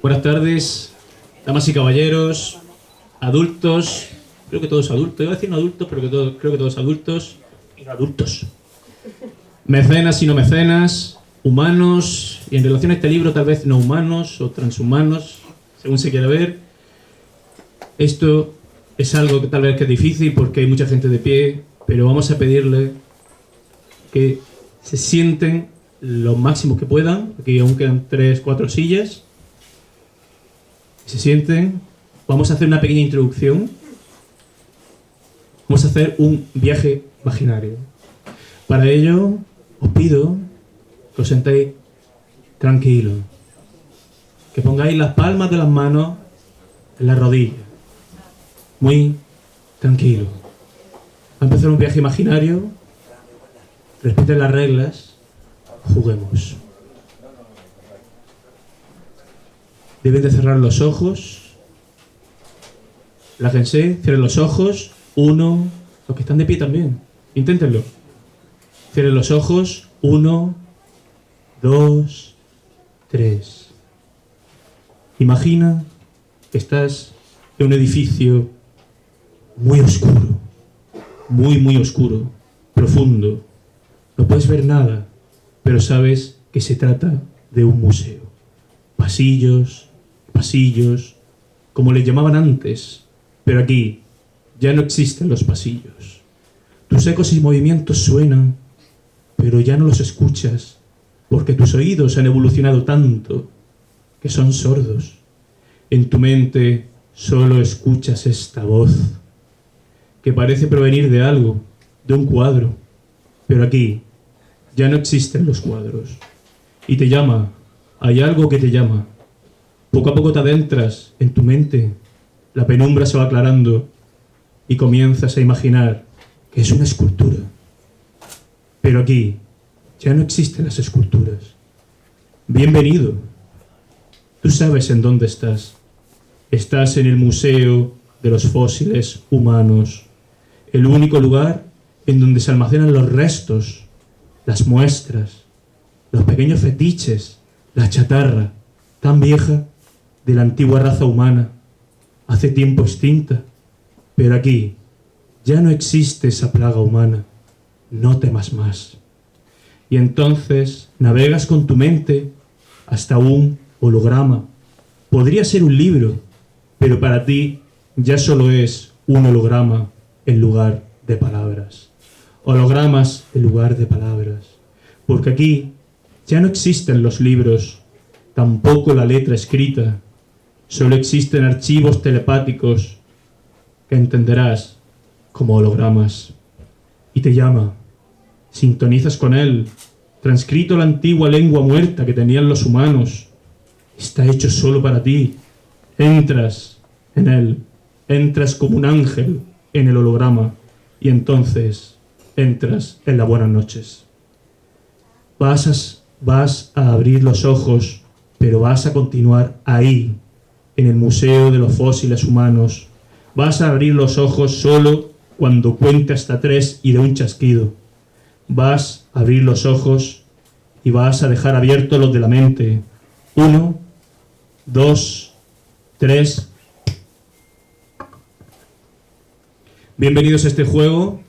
Buenas tardes, damas y caballeros, adultos, creo que todos adultos, iba a decir no adultos, pero creo que todos adultos y no adultos. Mecenas y no mecenas, humanos, y en relación a este libro tal vez no humanos o transhumanos, según se quiera ver. Esto es algo que tal vez que es difícil porque hay mucha gente de pie, pero vamos a pedirle que se sienten lo máximo que puedan. Aquí aún quedan 3-4 sillas. Se sienten. Vamos a hacer una pequeña introducción. Vamos a hacer un viaje imaginario. Para ello, os pido que os sentéis tranquilos. Que pongáis las palmas de las manos en las rodillas. Muy tranquilo. Va a empezar un viaje imaginario. Respeten las reglas. Juguemos. Deben de cerrar los ojos. Relájense, cierren los ojos. Uno. Los que están de pie también. Inténtenlo. Cierren los ojos. 1, 2, 3. Imagina que estás en un edificio muy oscuro. Muy oscuro. Profundo. No puedes ver nada, pero sabes que se trata de un museo. Pasillos, como les llamaban antes, pero aquí ya no existen los pasillos. Tus ecos y movimientos suenan, pero ya no los escuchas, porque tus oídos han evolucionado tanto que son sordos. En tu mente solo escuchas esta voz, que parece provenir de algo, de un cuadro, pero aquí ya no existen los cuadros. Y te llama, hay algo que te llama. Poco a poco te adentras en tu mente, la penumbra se va aclarando y comienzas a imaginar que es una escultura. Pero aquí ya no existen las esculturas. Bienvenido. Tú sabes en dónde estás. Estás en el Museo de los Fósiles Humanos, el único lugar en donde se almacenan los restos, las muestras, los pequeños fetiches, la chatarra tan vieja de la antigua raza humana, hace tiempo extinta. Pero aquí ya no existe esa plaga humana. No temas más. Y entonces navegas con tu mente hasta un holograma. Podría ser un libro, pero para ti ya solo es un holograma en lugar de palabras. Hologramas en lugar de palabras. Porque aquí ya no existen los libros, tampoco la letra escrita. Solo existen archivos telepáticos que entenderás como hologramas. Y te llama. Sintonizas con él. Transcrito la antigua lengua muerta que tenían los humanos. Está hecho solo para ti. Entras en él. Entras como un ángel en el holograma. Y entonces entras en las buenas noches. Vas a abrir los ojos, pero vas a continuar ahí, en el Museo de los Fósiles Humanos. Vas a abrir los ojos solo cuando cuente hasta 3 y de un chasquido. Vas a abrir los ojos y vas a dejar abiertos los de la mente. 1, 2, 3. Bienvenidos a este juego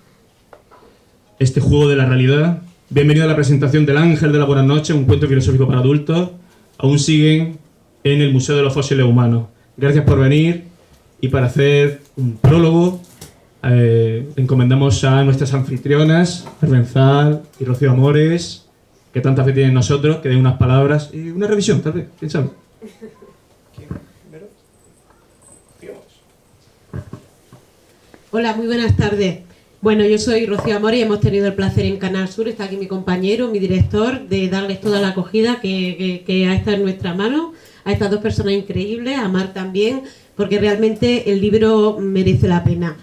de la realidad. Bienvenido a la presentación del Ángel de la Buenas Noches, un cuento filosófico para adultos. Aún siguen en el Museo de los Fósiles Humanos. Gracias por venir, y para hacer un prólogo encomendamos a nuestras anfitrionas, Armenzal y Rocío Amores, que tanta fe tienen en nosotros, que den unas palabras y una revisión, tal vez, quién sabe. Hola, muy buenas tardes. Bueno, yo soy Rocío Amores y hemos tenido el placer en Canal Sur, está aquí mi compañero, mi director, de darles toda la acogida que está en nuestra mano, a estas dos personas increíbles, a Mar también, porque realmente el libro merece la pena.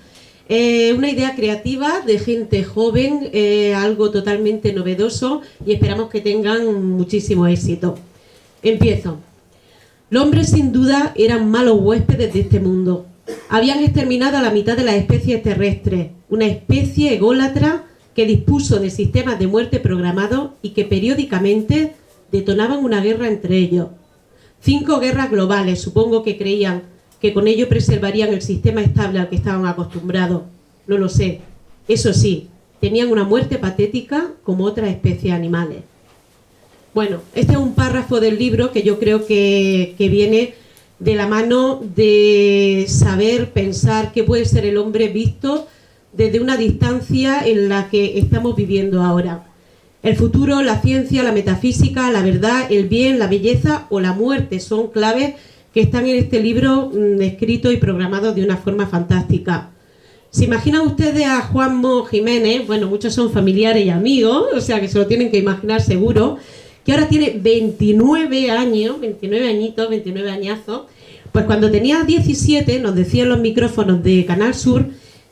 Una idea creativa de gente joven, algo totalmente novedoso, y esperamos que tengan muchísimo éxito. Empiezo. Los hombres sin duda eran malos huéspedes de este mundo. Habían exterminado a la mitad de las especies terrestres, una especie ególatra que dispuso de sistemas de muerte programados y que periódicamente detonaban una guerra entre ellos. 5 guerras globales, supongo que creían que con ello preservarían el sistema estable al que estaban acostumbrados. No lo sé. Eso sí, tenían una muerte patética como otras especies animales. Bueno, este es un párrafo del libro que yo creo que viene de la mano de saber pensar qué puede ser el hombre visto desde una distancia en la que estamos viviendo ahora. El futuro, la ciencia, la metafísica, la verdad, el bien, la belleza o la muerte son claves que están en este libro escrito y programado de una forma fantástica. ¿Se imaginan ustedes a Juanmo Jiménez? Bueno, muchos son familiares y amigos, o sea que se lo tienen que imaginar seguro, que ahora tiene 29 años, 29 añitos, 29 añazos. Pues cuando tenía 17 nos decían los micrófonos de Canal Sur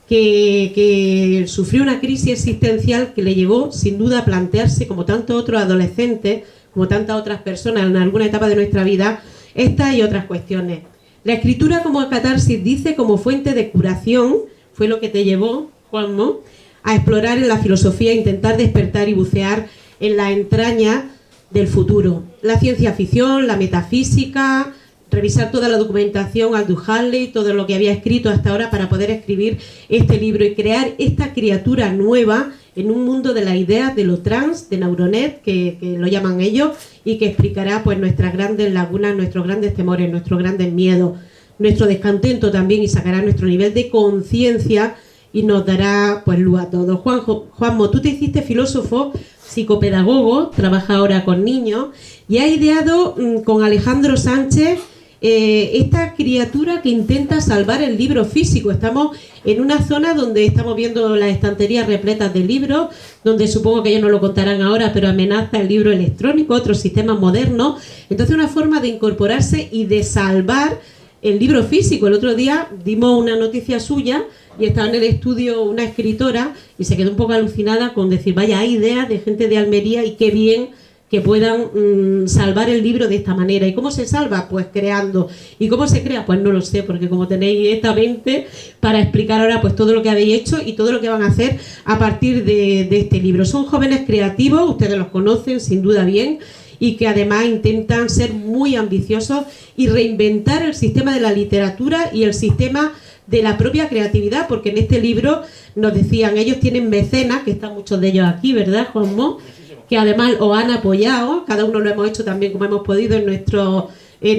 que sufrió una crisis existencial que le llevó sin duda a plantearse, como tantos otros adolescentes, como tantas otras personas en alguna etapa de nuestra vida, estas y otras cuestiones. La escritura como catarsis, dice, como fuente de curación, fue lo que te llevó, Juanmo, a explorar en la filosofía, intentar despertar y bucear en la entraña del futuro. La ciencia ficción, la metafísica, revisar toda la documentación, Aldous Huxley, todo lo que había escrito hasta ahora para poder escribir este libro y crear esta criatura nueva en un mundo de las ideas de lo trans, de Neuronet, que lo llaman ellos, y que explicará pues nuestras grandes lagunas, nuestros grandes temores, nuestros grandes miedos, nuestro descontento también, y sacará nuestro nivel de conciencia y nos dará pues luz a todos. Juanmo, tú te hiciste filósofo, psicopedagogo, trabaja ahora con niños y ha ideado con Alejandro Sánchez esta criatura que intenta salvar el libro físico. Estamos en una zona donde estamos viendo las estanterías repletas de libros, donde supongo que ellos no lo contarán ahora, pero amenaza el libro electrónico, otros sistemas modernos. Entonces, una forma de incorporarse y de salvar el libro físico. El otro día dimos una noticia suya y estaba en el estudio una escritora y se quedó un poco alucinada con decir, vaya, hay ideas de gente de Almería y qué bien que puedan salvar el libro de esta manera. ¿Y cómo se salva? Pues creando. ¿Y cómo se crea? Pues no lo sé, porque como tenéis esta mente para explicar ahora pues todo lo que habéis hecho y todo lo que van a hacer a partir de este libro. Son jóvenes creativos, ustedes los conocen sin duda bien, y que además intentan ser muy ambiciosos y reinventar el sistema de la literatura y el sistema de la propia creatividad, porque en este libro nos decían, ellos tienen mecenas, que están muchos de ellos aquí, ¿verdad, Juanmo? Que además os han apoyado, cada uno lo hemos hecho también como hemos podido en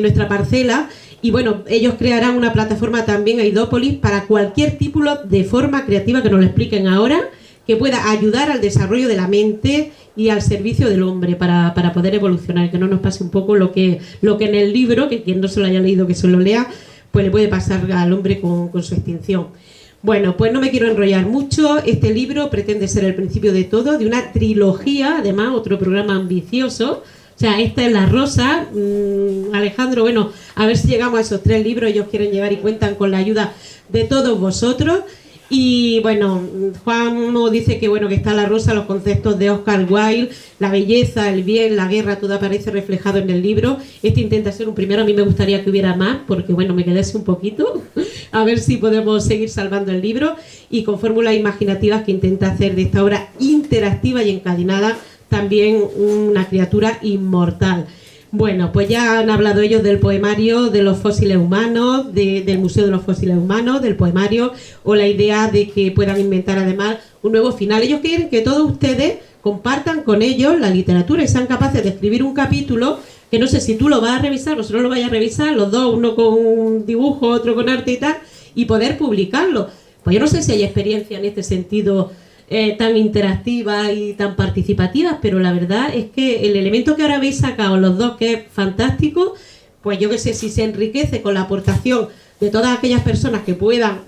nuestra parcela, y bueno, ellos crearán una plataforma también, Aidópolis, para cualquier tipo de forma creativa que nos lo expliquen ahora, que pueda ayudar al desarrollo de la mente y al servicio del hombre para poder evolucionar, que no nos pase un poco lo que en el libro, que quien no se lo haya leído que se lo lea, pues le puede pasar al hombre con su extinción. Bueno, pues no me quiero enrollar mucho. Este libro pretende ser el principio de todo, de una trilogía, además otro programa ambicioso. O sea, esta es La Rosa. Alejandro, bueno, a ver si llegamos a esos 3 libros. Ellos quieren llevar y cuentan con la ayuda de todos vosotros. Y bueno, Juan dice que bueno, que está La Rosa, los conceptos de Oscar Wilde, la belleza, el bien, la guerra, todo aparece reflejado en el libro. Este intenta ser un primero, a mí me gustaría que hubiera más, porque bueno, me quedé así un poquito, a ver si podemos seguir salvando el libro, y con fórmulas imaginativas que intenta hacer de esta obra interactiva y encadenada también una criatura inmortal. Bueno, pues ya han hablado ellos del poemario de los fósiles humanos, del Museo de los Fósiles Humanos, del poemario, o la idea de que puedan inventar además un nuevo final. Ellos quieren que todos ustedes compartan con ellos la literatura y sean capaces de escribir un capítulo que no sé si tú lo vas a revisar, vosotros lo vais a revisar, los dos, uno con dibujo, otro con arte y tal, y poder publicarlo. Pues yo no sé si hay experiencia en este sentido tan interactivas y tan participativas, pero la verdad es que el elemento que ahora habéis sacado los dos, que es fantástico, pues yo que sé, si se enriquece con la aportación de todas aquellas personas que puedan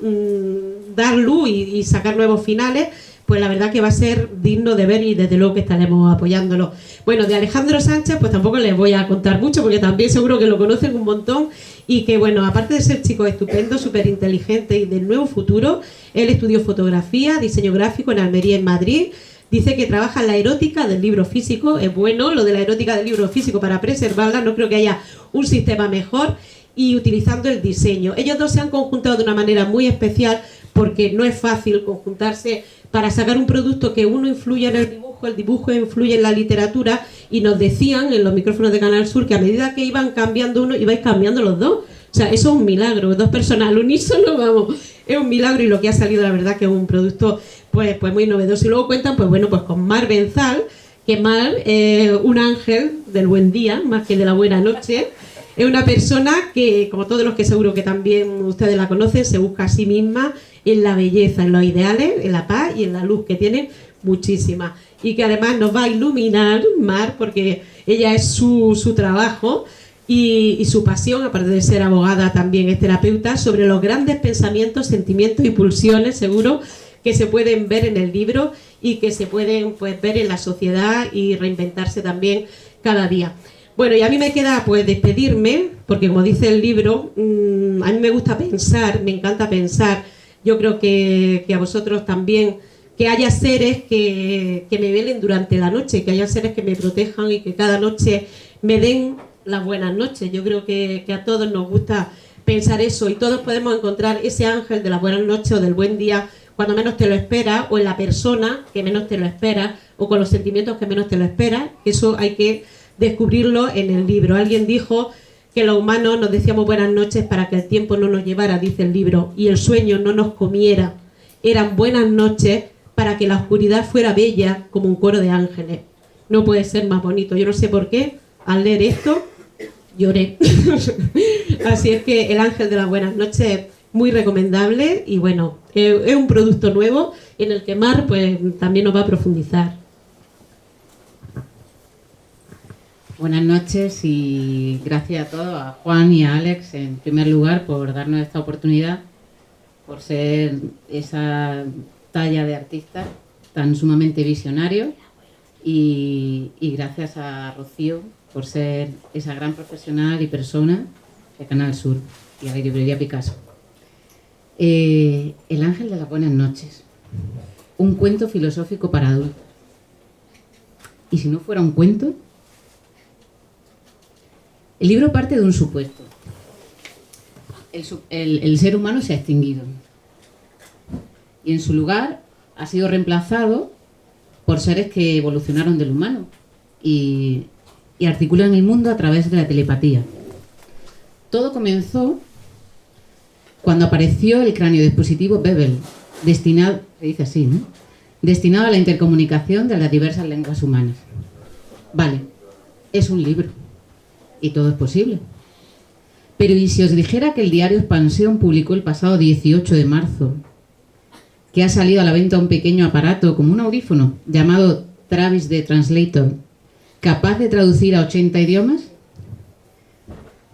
dar luz y sacar nuevos finales, pues la verdad que va a ser digno de ver y desde luego que estaremos apoyándolo. Bueno, de Alejandro Sánchez pues tampoco les voy a contar mucho porque también seguro que lo conocen un montón y que bueno, aparte de ser chico estupendo, súper inteligente y del nuevo futuro, él estudió fotografía, diseño gráfico en Almería, en Madrid. Dice que trabaja en la erótica del libro físico, es bueno lo de la erótica del libro físico para preservarla, no creo que haya un sistema mejor, y utilizando el diseño. Ellos dos se han conjuntado de una manera muy especial porque no es fácil conjuntarse para sacar un producto que uno influya en el dibujo dibujo influye en la literatura, y nos decían en los micrófonos de Canal Sur que a medida que iban cambiando uno, ibais cambiando los dos. O sea, eso es un milagro, 2 personas al unísono, vamos, es un milagro, y lo que ha salido, la verdad, que es un producto pues muy novedoso. Y luego cuentan, pues bueno, pues con Mar Benzal, que Mar, un ángel del buen día, más que de la buena noche. Es una persona que, como todos los que seguro que también ustedes la conocen, se busca a sí misma en la belleza, en los ideales, en la paz y en la luz, que tiene muchísima. Y que además nos va a iluminar, Mar, porque ella es su trabajo y su pasión, aparte de ser abogada, también es terapeuta, sobre los grandes pensamientos, sentimientos y pulsiones, seguro, que se pueden ver en el libro y que se pueden, pues, ver en la sociedad y reinventarse también cada día. Bueno, y a mí me queda, pues, despedirme, porque como dice el libro, a mí me gusta pensar, me encanta pensar. Yo creo que a vosotros también, que haya seres que me velen durante la noche, que haya seres que me protejan y que cada noche me den las buenas noches. Yo creo que a todos nos gusta pensar eso, y todos podemos encontrar ese ángel de las buenas noches o del buen día cuando menos te lo esperas, o en la persona que menos te lo esperas, o con los sentimientos que menos te lo esperas. Eso hay que descubrirlo en el libro. Alguien dijo que los humanos nos decíamos buenas noches para que el tiempo no nos llevara, dice el libro, y el sueño no nos comiera. Eran buenas noches para que la oscuridad fuera bella como un coro de ángeles. No puede ser más bonito. Yo no sé por qué, al leer esto, lloré. Así es que El ángel de las buenas noches es muy recomendable, y bueno, es un producto nuevo en el que Mar, pues, también nos va a profundizar. Buenas noches y gracias a todos, a Juan y a Alex en primer lugar por darnos esta oportunidad, por ser esa talla de artista tan sumamente visionario, y gracias a Rocío por ser esa gran profesional y persona de Canal Sur y a la librería Picasso. El ángel de las buenas noches, un cuento filosófico para adultos. ¿Y si no fuera un cuento? El libro parte de un supuesto. El ser humano se ha extinguido y en su lugar ha sido reemplazado por seres que evolucionaron del humano y articulan el mundo a través de la telepatía. Todo comenzó cuando apareció el cráneo dispositivo Bebel, destinado, se dice así, ¿no?, destinado a la intercomunicación de las diversas lenguas humanas. Vale, es un libro y todo es posible. Pero ¿y si os dijera que el diario Expansión publicó el pasado 18 de marzo que ha salido a la venta un pequeño aparato como un audífono llamado Travis the Translator, capaz de traducir a 80 idiomas?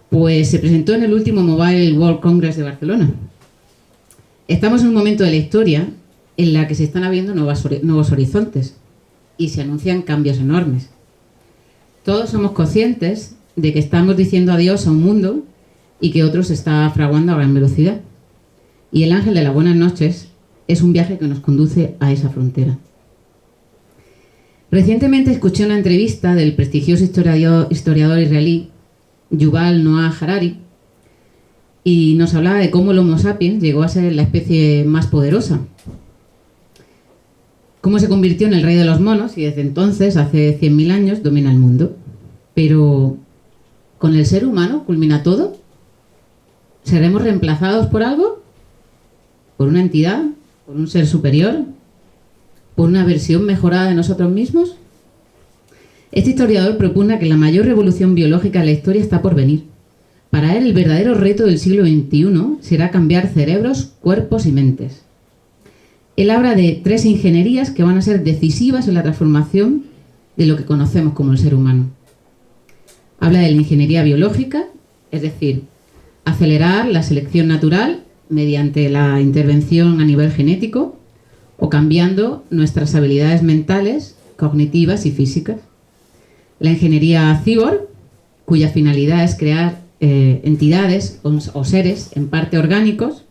Pues se presentó en el último Mobile World Congress de Barcelona. Estamos en un momento de la historia en la que se están abriendo nuevos horizontes y se anuncian cambios enormes. Todos somos conscientes de que estamos diciendo adiós a un mundo y que otro se está fraguando a gran velocidad. Y El ángel de las buenas noches es un viaje que nos conduce a esa frontera. Recientemente escuché una entrevista del prestigioso historiador israelí Yuval Noah Harari, y nos hablaba de cómo el Homo sapiens llegó a ser la especie más poderosa, cómo se convirtió en el rey de los monos y desde entonces, hace 100.000 años, domina el mundo. Pero ¿con el ser humano culmina todo? ¿Seremos reemplazados por algo? ¿Por una entidad? ¿Por un ser superior? ¿Por una versión mejorada de nosotros mismos? Este historiador propugna que la mayor revolución biológica de la historia está por venir. Para él, el verdadero reto del siglo XXI será cambiar cerebros, cuerpos y mentes. Él habla de 3 ingenierías que van a ser decisivas en la transformación de lo que conocemos como el ser humano. Habla de la ingeniería biológica, es decir, acelerar la selección natural mediante la intervención a nivel genético o cambiando nuestras habilidades mentales, cognitivas y físicas. La ingeniería cyborg, cuya finalidad es crear entidades o seres en parte orgánicos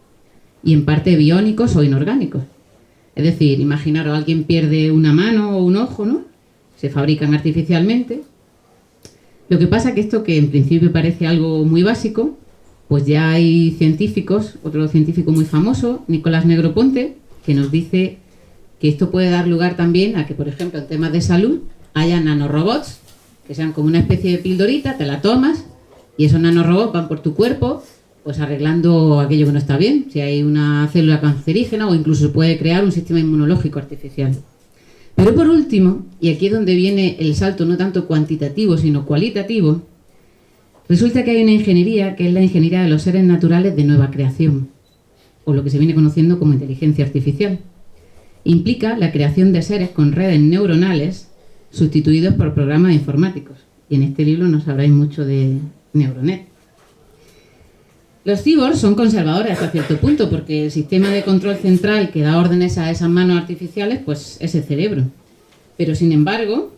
y en parte biónicos o inorgánicos. Es decir, imaginaros, alguien pierde una mano o un ojo, ¿no? Se fabrican artificialmente. Lo que pasa es que esto, que en principio parece algo muy básico, pues ya hay científicos, otro científico muy famoso, Nicolás Negroponte, que nos dice que esto puede dar lugar también a que, por ejemplo, en temas de salud, haya nanorobots que sean como una especie de pildorita, te la tomas y esos nanorobots van por tu cuerpo, pues arreglando aquello que no está bien, si hay una célula cancerígena, o incluso se puede crear un sistema inmunológico artificial. Pero por último, y aquí es donde viene el salto no tanto cuantitativo sino cualitativo, resulta que hay una ingeniería que es la ingeniería de los seres naturales de nueva creación, o lo que se viene conociendo como inteligencia artificial. Implica la creación de seres con redes neuronales sustituidos por programas informáticos. Y en este libro nos habláis mucho de Neuronet. Los cyborgs son conservadores hasta cierto punto, porque el sistema de control central que da órdenes a esas manos artificiales pues es el cerebro. Pero sin embargo,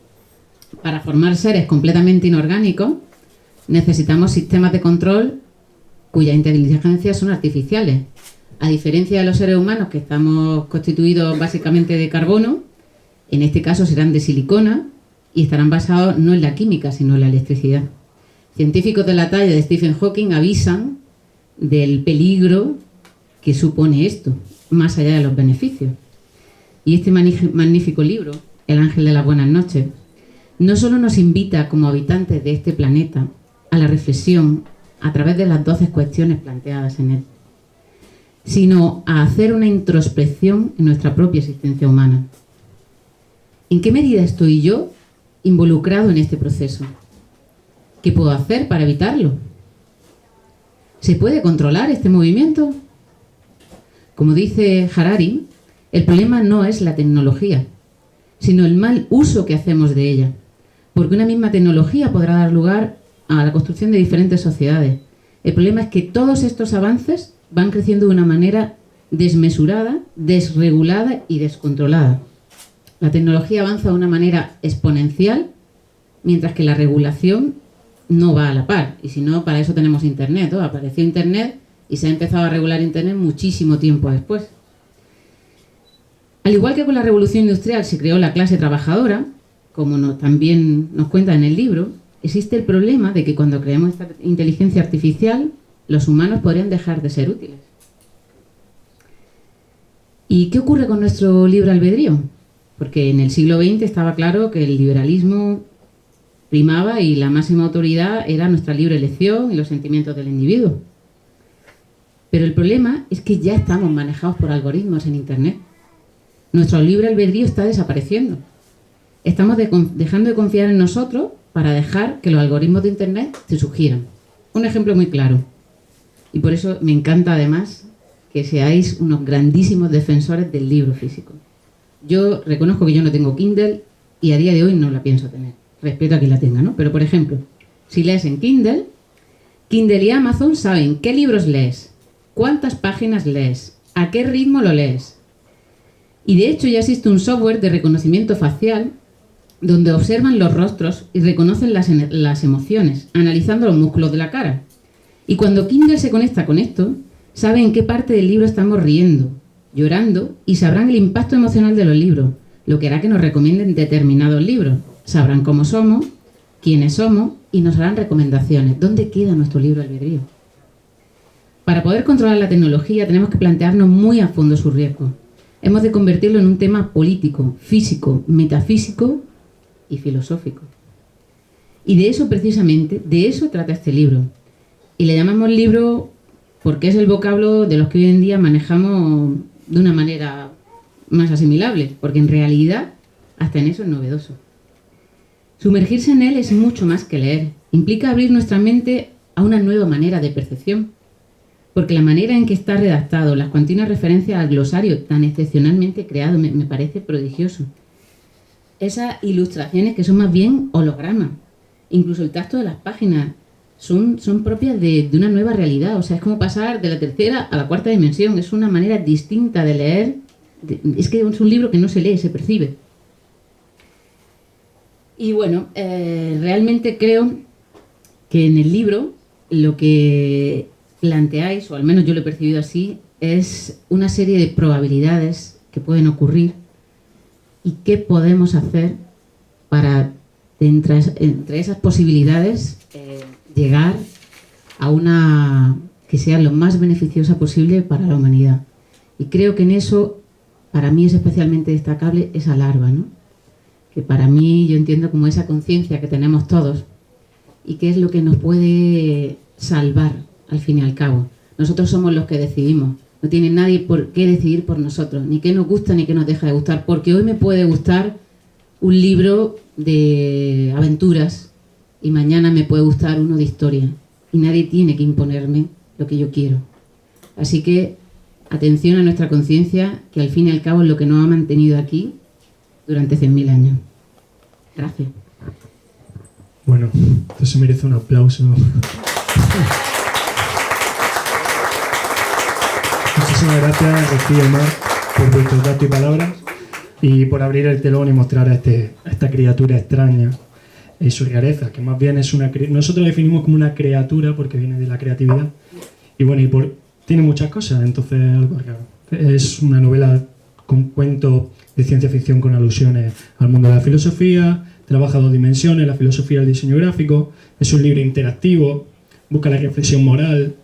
para formar seres completamente inorgánicos, necesitamos sistemas de control cuya inteligencia son artificiales. A diferencia de los seres humanos, que estamos constituidos básicamente de carbono, en este caso serán de silicona y estarán basados no en la química, sino en la electricidad. Científicos de la talla de Stephen Hawking avisan del peligro que supone esto, más allá de los beneficios. Y este magnífico libro, El ángel de las buenas noches, no solo nos invita como habitantes de este planeta a la reflexión a través de las 12 cuestiones planteadas en él, sino a hacer una introspección en nuestra propia existencia humana. ¿En qué medida estoy yo involucrado en este proceso? ¿Qué puedo hacer para evitarlo? ¿Se puede controlar este movimiento? Como dice Harari, el problema no es la tecnología, sino el mal uso que hacemos de ella, porque una misma tecnología podrá dar lugar a la construcción de diferentes sociedades. El problema es que todos estos avances van creciendo de una manera desmesurada, desregulada y descontrolada. La tecnología avanza de una manera exponencial, mientras que la regulación no va a la par. Y si no, para eso tenemos Internet, ¿no? Apareció Internet y se ha empezado a regular Internet muchísimo tiempo después. Al igual que con la revolución industrial se creó la clase trabajadora, como también nos cuenta en el libro, existe el problema de que cuando creemos esta inteligencia artificial, los humanos podrían dejar de ser útiles. ¿Y qué ocurre con nuestro libre albedrío? Porque en el siglo XX estaba claro que el liberalismo primaba y la máxima autoridad era nuestra libre elección y los sentimientos del individuo. Pero el problema es que ya estamos manejados por algoritmos en Internet. Nuestro libre albedrío está desapareciendo. Estamos dejando de confiar en nosotros para dejar que los algoritmos de Internet se sugieran. Un ejemplo muy claro. Y por eso me encanta además que seáis unos grandísimos defensores del libro físico. Yo reconozco que yo no tengo Kindle y a día de hoy no la pienso tener. Respeto a quien la tenga, ¿no? Pero por ejemplo, si lees en Kindle, Kindle y Amazon saben qué libros lees, cuántas páginas lees, a qué ritmo lo lees. Y de hecho ya existe un software de reconocimiento facial donde observan los rostros y reconocen las emociones, analizando los músculos de la cara. Y cuando Kindle se conecta con esto, saben en qué parte del libro estamos riendo, llorando y sabrán el impacto emocional de los libros, lo que hará que nos recomienden determinados libros. Sabrán cómo somos, quiénes somos y nos harán recomendaciones. ¿Dónde queda nuestro libre albedrío? Para poder controlar la tecnología tenemos que plantearnos muy a fondo sus riesgos. Hemos de convertirlo en un tema político, físico, metafísico y filosófico. Y de eso precisamente, de eso trata este libro. Y le llamamos libro porque es el vocablo de los que hoy en día manejamos de una manera más asimilable, porque en realidad hasta en eso es novedoso. Sumergirse en él es mucho más que leer. Implica abrir nuestra mente a una nueva manera de percepción, porque la manera en que está redactado, las continuas referencias al glosario tan excepcionalmente creado, me parece prodigioso. Esas ilustraciones que son más bien hologramas, incluso el tacto de las páginas, son propias de una nueva realidad. O sea, es como pasar de la tercera a la cuarta dimensión. Es una manera distinta de leer. Es que es un libro que no se lee, se percibe. Y bueno, realmente creo que en el libro lo que planteáis, o al menos yo lo he percibido así, es una serie de probabilidades que pueden ocurrir y qué podemos hacer para, entre esas posibilidades, llegar a una que sea lo más beneficiosa posible para la humanidad. Y creo que en eso para mí es especialmente destacable esa larva, ¿no? Que para mí yo entiendo como esa conciencia que tenemos todos y que es lo que nos puede salvar al fin y al cabo. Nosotros somos los que decidimos, no tiene nadie por qué decidir por nosotros, ni qué nos gusta ni qué nos deja de gustar, porque hoy me puede gustar un libro de aventuras y mañana me puede gustar uno de historia y nadie tiene que imponerme lo que yo quiero. Así que atención a nuestra conciencia, que al fin y al cabo es lo que nos ha mantenido aquí durante 100.000 años. Gracias. Bueno, esto se merece un aplauso. Muchísimas gracias, Rocío y Mar, por vuestros datos y palabras y por abrir el telón y mostrar a esta criatura extraña y su rareza, que más bien es nosotros la definimos como una criatura porque viene de la creatividad y bueno, tiene muchas cosas, entonces algo raro. Es una novela con cuentos de ciencia ficción con alusiones al mundo de la filosofía, trabaja 2 dimensiones, la filosofía y el diseño gráfico, es un libro interactivo, busca la reflexión moral,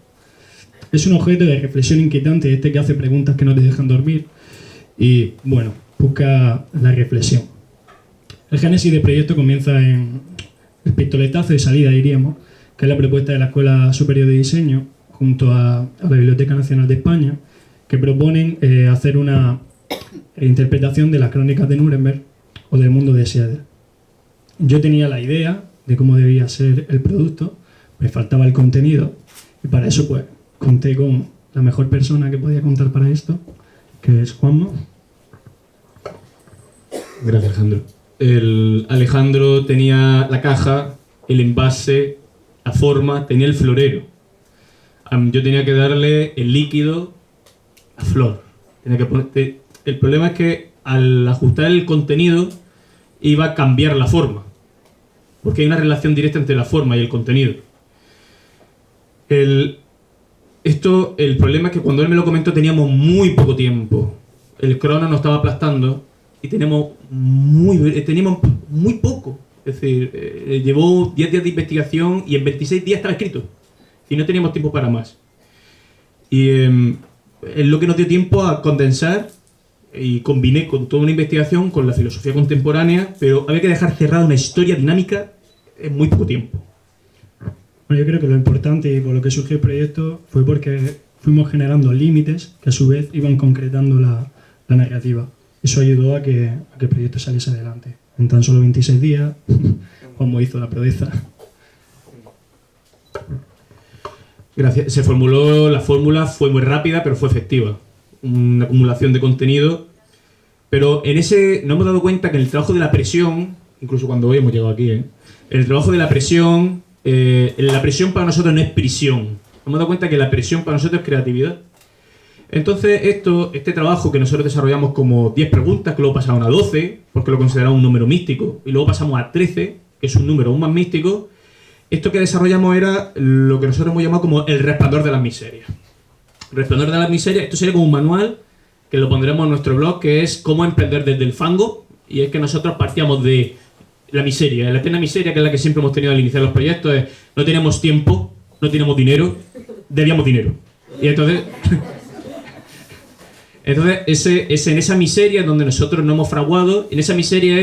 es un objeto de reflexión inquietante, que hace preguntas que no te dejan dormir y, bueno, busca la reflexión. El génesis del proyecto comienza en el pistoletazo de salida, diríamos, que es la propuesta de la Escuela Superior de Diseño, junto a la Biblioteca Nacional de España, que proponen hacer una interpretación de las crónicas de Nuremberg o del mundo de Seattle. Yo tenía la idea de cómo debía ser el producto, me faltaba el contenido y para eso pues conté con la mejor persona que podía contar para esto, que es Juanma. Gracias, Alejandro. Alejandro tenía la caja, el envase, la forma, tenía el florero. Yo tenía que darle el líquido, la flor. El problema es que al ajustar el contenido iba a cambiar la forma, porque hay una relación directa entre la forma y el contenido. El problema es que cuando él me lo comentó teníamos muy poco tiempo. El crono nos estaba aplastando y teníamos muy poco. Es decir, llevó 10 días de investigación y en 26 días estaba escrito. Y no teníamos tiempo para más. Y es lo que nos dio tiempo a condensar y combiné con toda una investigación con la filosofía contemporánea, pero había que dejar cerrada una historia dinámica en muy poco tiempo. Bueno, yo creo que lo importante y por lo que surgió el proyecto fue porque fuimos generando límites que a su vez iban concretando la narrativa. Eso ayudó a que el proyecto saliese adelante. En tan solo 26 días, Juanmo hizo la proeza. Gracias. La fórmula fue muy rápida, pero fue efectiva. Una acumulación de contenido. Pero nos hemos dado cuenta que en el trabajo de la presión, incluso cuando hoy hemos llegado aquí, el trabajo de la presión para nosotros no es prisión. Nos hemos dado cuenta que la presión para nosotros es creatividad. Entonces, este trabajo que nosotros desarrollamos como 10 preguntas, que luego pasaron a 12, porque lo consideramos un número místico, y luego pasamos a 13, que es un número aún más místico, esto que desarrollamos era lo que nosotros hemos llamado como el resplandor de las miserias. El resplandor de las miserias, esto sería como un manual, que lo pondremos en nuestro blog, que es cómo emprender desde el fango, y es que nosotros partíamos de la miseria, la eterna miseria, que es la que siempre hemos tenido al iniciar los proyectos, es no teníamos tiempo, no teníamos dinero, debíamos dinero. Y entonces... Entonces, en esa miseria donde nosotros no hemos fraguado, en esa miseria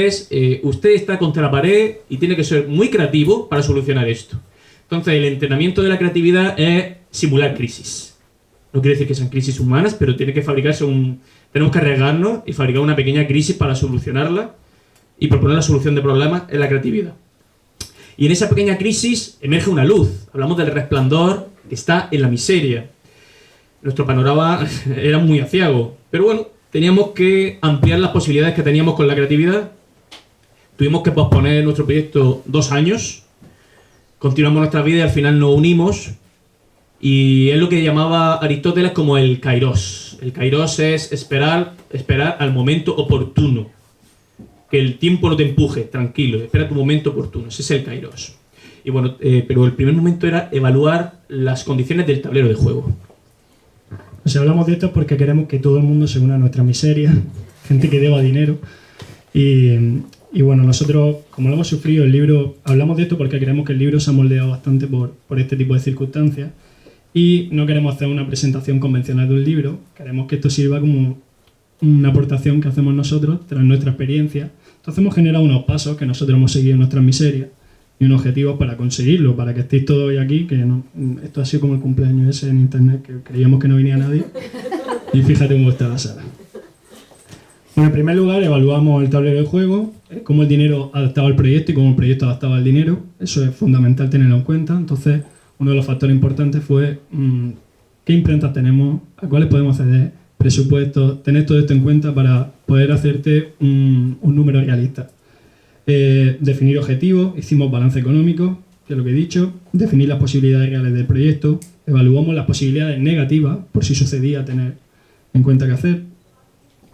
usted está contra la pared y tiene que ser muy creativo para solucionar esto. Entonces, el entrenamiento de la creatividad es simular crisis. No quiere decir que sean crisis humanas, pero tiene que fabricarse tenemos que arriesgarnos y fabricar una pequeña crisis para solucionarla y proponer la solución de problemas en la creatividad. Y en esa pequeña crisis emerge una luz. Hablamos del resplandor que está en la miseria. Nuestro panorama era muy aciago, pero bueno, teníamos que ampliar las posibilidades que teníamos con la creatividad. Tuvimos que posponer nuestro proyecto 2 años, continuamos nuestra vida y al final nos unimos, y es lo que llamaba Aristóteles como el kairos. El kairos es esperar al momento oportuno, que el tiempo no te empuje, tranquilo, espera tu momento oportuno, ese es el kairos. Y bueno, pero el primer momento era evaluar las condiciones del tablero de juego. O sea, hablamos de esto porque queremos que todo el mundo se una a nuestra miseria, gente que deba dinero. Y bueno, nosotros, como lo hemos sufrido, el libro, hablamos de esto porque queremos que el libro se ha moldeado bastante por este tipo de circunstancias y no queremos hacer una presentación convencional de un libro, queremos que esto sirva como una aportación que hacemos nosotros tras nuestra experiencia. Entonces hemos generado unos pasos que nosotros hemos seguido en nuestras miserias y unos objetivos para conseguirlo, para que estéis todos hoy aquí, que no, esto ha sido como el cumpleaños ese en internet, que creíamos que no venía nadie, y fíjate cómo está la sala. Bueno, en primer lugar, evaluamos el tablero de juego, cómo el dinero adaptaba al proyecto y cómo el proyecto adaptaba al dinero. Eso es fundamental tenerlo en cuenta. Entonces, uno de los factores importantes fue qué imprentas tenemos, a cuáles podemos acceder, presupuestos, tener todo esto en cuenta para poder hacerte un número realista. Definir objetivos, hicimos balance económico, que es lo que he dicho, definir las posibilidades reales del proyecto, evaluamos las posibilidades negativas, por si sucedía tener en cuenta qué hacer.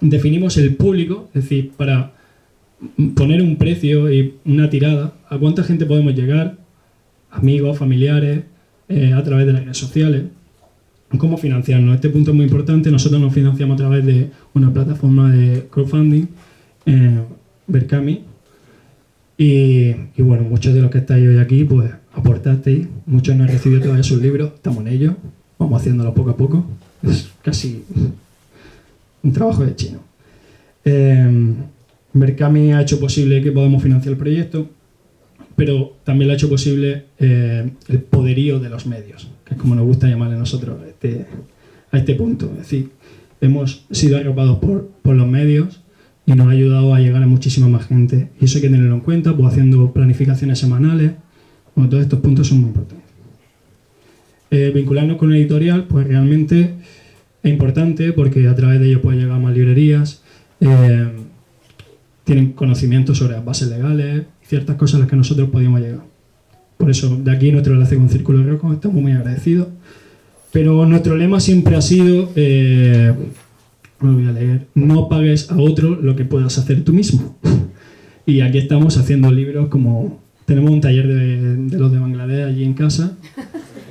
Definimos el público, es decir, para poner un precio y una tirada, a cuánta gente podemos llegar, amigos, familiares, a través de las redes sociales. ¿Cómo financiarnos? Este punto es muy importante. Nosotros nos financiamos a través de una plataforma de crowdfunding, Berkami. Y bueno, muchos de los que estáis hoy aquí, pues aportasteis. Muchos no han recibido todavía sus libros, estamos en ello. Vamos haciéndolo poco a poco. Es casi un trabajo de chino. Berkami ha hecho posible que podamos financiar el proyecto, pero también lo ha hecho posible el poderío de los medios, que es como nos gusta llamarle a nosotros a este punto. Es decir, hemos sido arropados por los medios y nos ha ayudado a llegar a muchísima más gente. Y eso hay que tenerlo en cuenta, pues haciendo planificaciones semanales. Bueno, todos estos puntos son muy importantes. Vincularnos con una editorial, pues realmente es importante porque a través de ello puede llegar a más librerías, tienen conocimiento sobre las bases legales, ciertas cosas a las que nosotros podíamos llegar. Por eso, de aquí nuestro enlace con Círculo Rojo, estamos muy agradecidos. Pero nuestro lema siempre ha sido, lo voy a leer, no pagues a otro lo que puedas hacer tú mismo. Y aquí estamos haciendo libros como, tenemos un taller de los de Bangladesh allí en casa.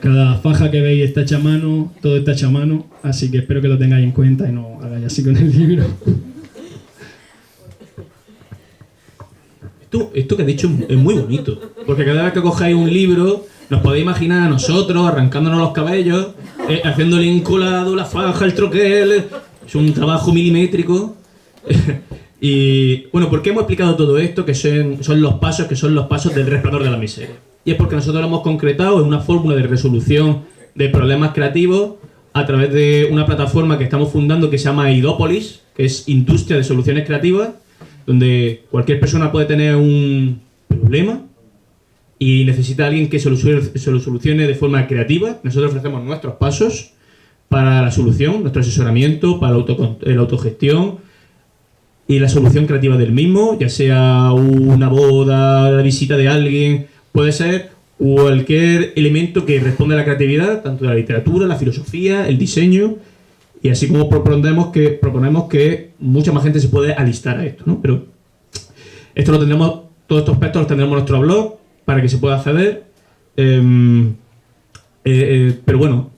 Cada faja que veis está hecha a mano, todo está hecho a mano, así que espero que lo tengáis en cuenta y no hagáis así con el libro. Esto que has dicho es muy bonito, porque cada vez que cojáis un libro, nos podéis imaginar a nosotros arrancándonos los cabellos, haciendo el encolado, la faja, el troquel. Es un trabajo milimétrico. Y bueno, ¿por qué hemos explicado todo esto? Que son los pasos del resplandor de la miseria. Y es porque nosotros lo hemos concretado en una fórmula de resolución de problemas creativos a través de una plataforma que estamos fundando que se llama Idópolis, que es Industria de Soluciones Creativas, donde cualquier persona puede tener un problema y necesita a alguien que se lo solucione de forma creativa. Nosotros ofrecemos nuestros pasos para la solución, nuestro asesoramiento, para la autogestión y la solución creativa del mismo, ya sea una boda, la visita de alguien, puede ser cualquier elemento que responda a la creatividad, tanto de la literatura, la filosofía, el diseño, y así como proponemos que mucha más gente se puede alistar a esto, ¿no? Pero esto lo tendremos, todos estos aspectos los tendremos en nuestro blog para que se pueda acceder. Pero bueno,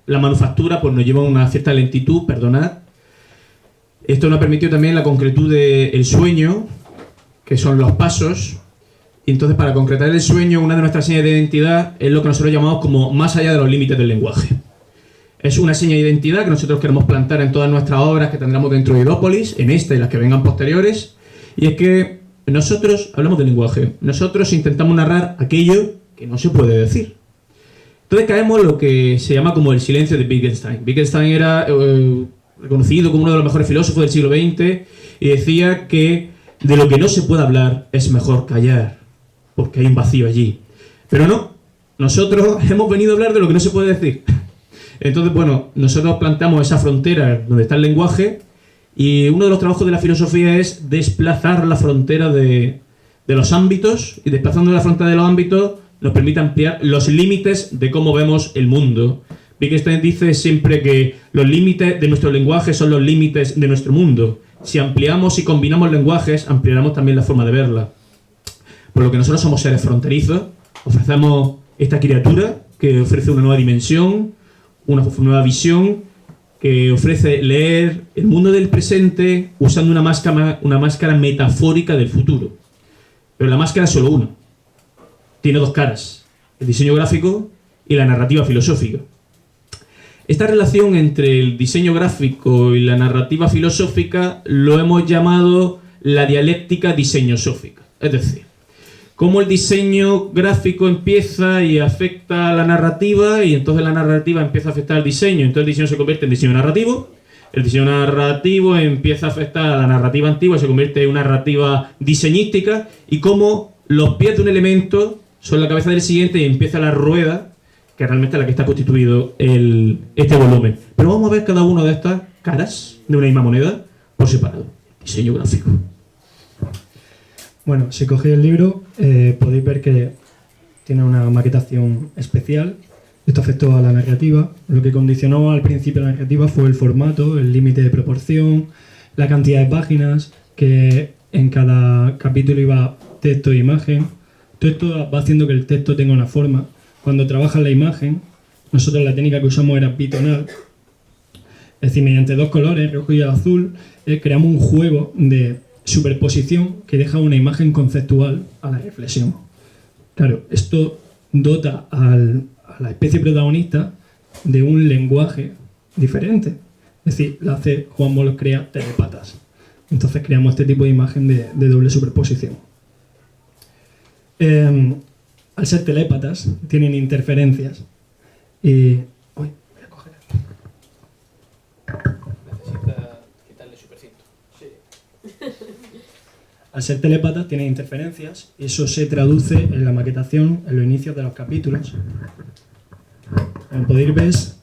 la manufactura pues nos lleva a una cierta lentitud, perdonad. Esto nos ha permitido también la concretud del sueño, que son los pasos. Y entonces, para concretar el sueño, una de nuestras señas de identidad es lo que nosotros llamamos como más allá de los límites del lenguaje. Es una seña de identidad que nosotros queremos plantar en todas nuestras obras que tendremos dentro de Idópolis, en esta y las que vengan posteriores. Y es que nosotros hablamos del lenguaje. Nosotros intentamos narrar aquello que no se puede decir. Entonces caemos en lo que se llama como el silencio de Wittgenstein. Wittgenstein era reconocido como uno de los mejores filósofos del siglo XX y decía que de lo que no se puede hablar es mejor callar, porque hay un vacío allí. Pero no, nosotros hemos venido a hablar de lo que no se puede decir. Entonces, bueno, nosotros planteamos esa frontera donde está el lenguaje y uno de los trabajos de la filosofía es desplazar la frontera de los ámbitos, y desplazando la frontera de los ámbitos nos permite ampliar los límites de cómo vemos el mundo. Wittgenstein dice siempre que los límites de nuestro lenguaje son los límites de nuestro mundo. Si ampliamos y combinamos lenguajes, ampliaremos también la forma de verla. Por lo que nosotros somos seres fronterizos, ofrecemos esta criatura que ofrece una nueva dimensión, una nueva visión, que ofrece leer el mundo del presente usando una máscara metafórica del futuro. Pero la máscara es solo una. Tiene dos caras, el diseño gráfico y la narrativa filosófica. Esta relación entre el diseño gráfico y la narrativa filosófica lo hemos llamado la dialéctica diseñosófica. Es decir, cómo el diseño gráfico empieza y afecta a la narrativa, y entonces la narrativa empieza a afectar al diseño, entonces el diseño se convierte en diseño narrativo, el diseño narrativo empieza a afectar a la narrativa antigua y se convierte en una narrativa diseñística, y cómo los pies de un elemento son la cabeza del siguiente y empieza la rueda, que realmente es la que está constituido este volumen. Pero vamos a ver cada una de estas caras de una misma moneda por separado. Diseño gráfico. Bueno, si cogéis el libro, podéis ver que tiene una maquetación especial. Esto afectó a la narrativa. Lo que condicionó al principio la narrativa fue el formato, el límite de proporción, la cantidad de páginas, que en cada capítulo iba texto e imagen. Todo esto va haciendo que el texto tenga una forma. Cuando trabajas la imagen, nosotros la técnica que usamos era bitonal. Es decir, mediante dos colores, rojo y azul, creamos un juego de superposición que deja una imagen conceptual a la reflexión. Claro, esto dota a la especie protagonista de un lenguaje diferente. Es decir, la hace Juan Bolos crea telepatas. Entonces creamos este tipo de imagen de doble superposición. Al ser telépatas, tienen interferencias. Y... Uy, voy a coger. Necesita quitarle supercinto. Sí. Al ser telépatas, tienen interferencias. Y eso se traduce en la maquetación, en los inicios de los capítulos. Como podéis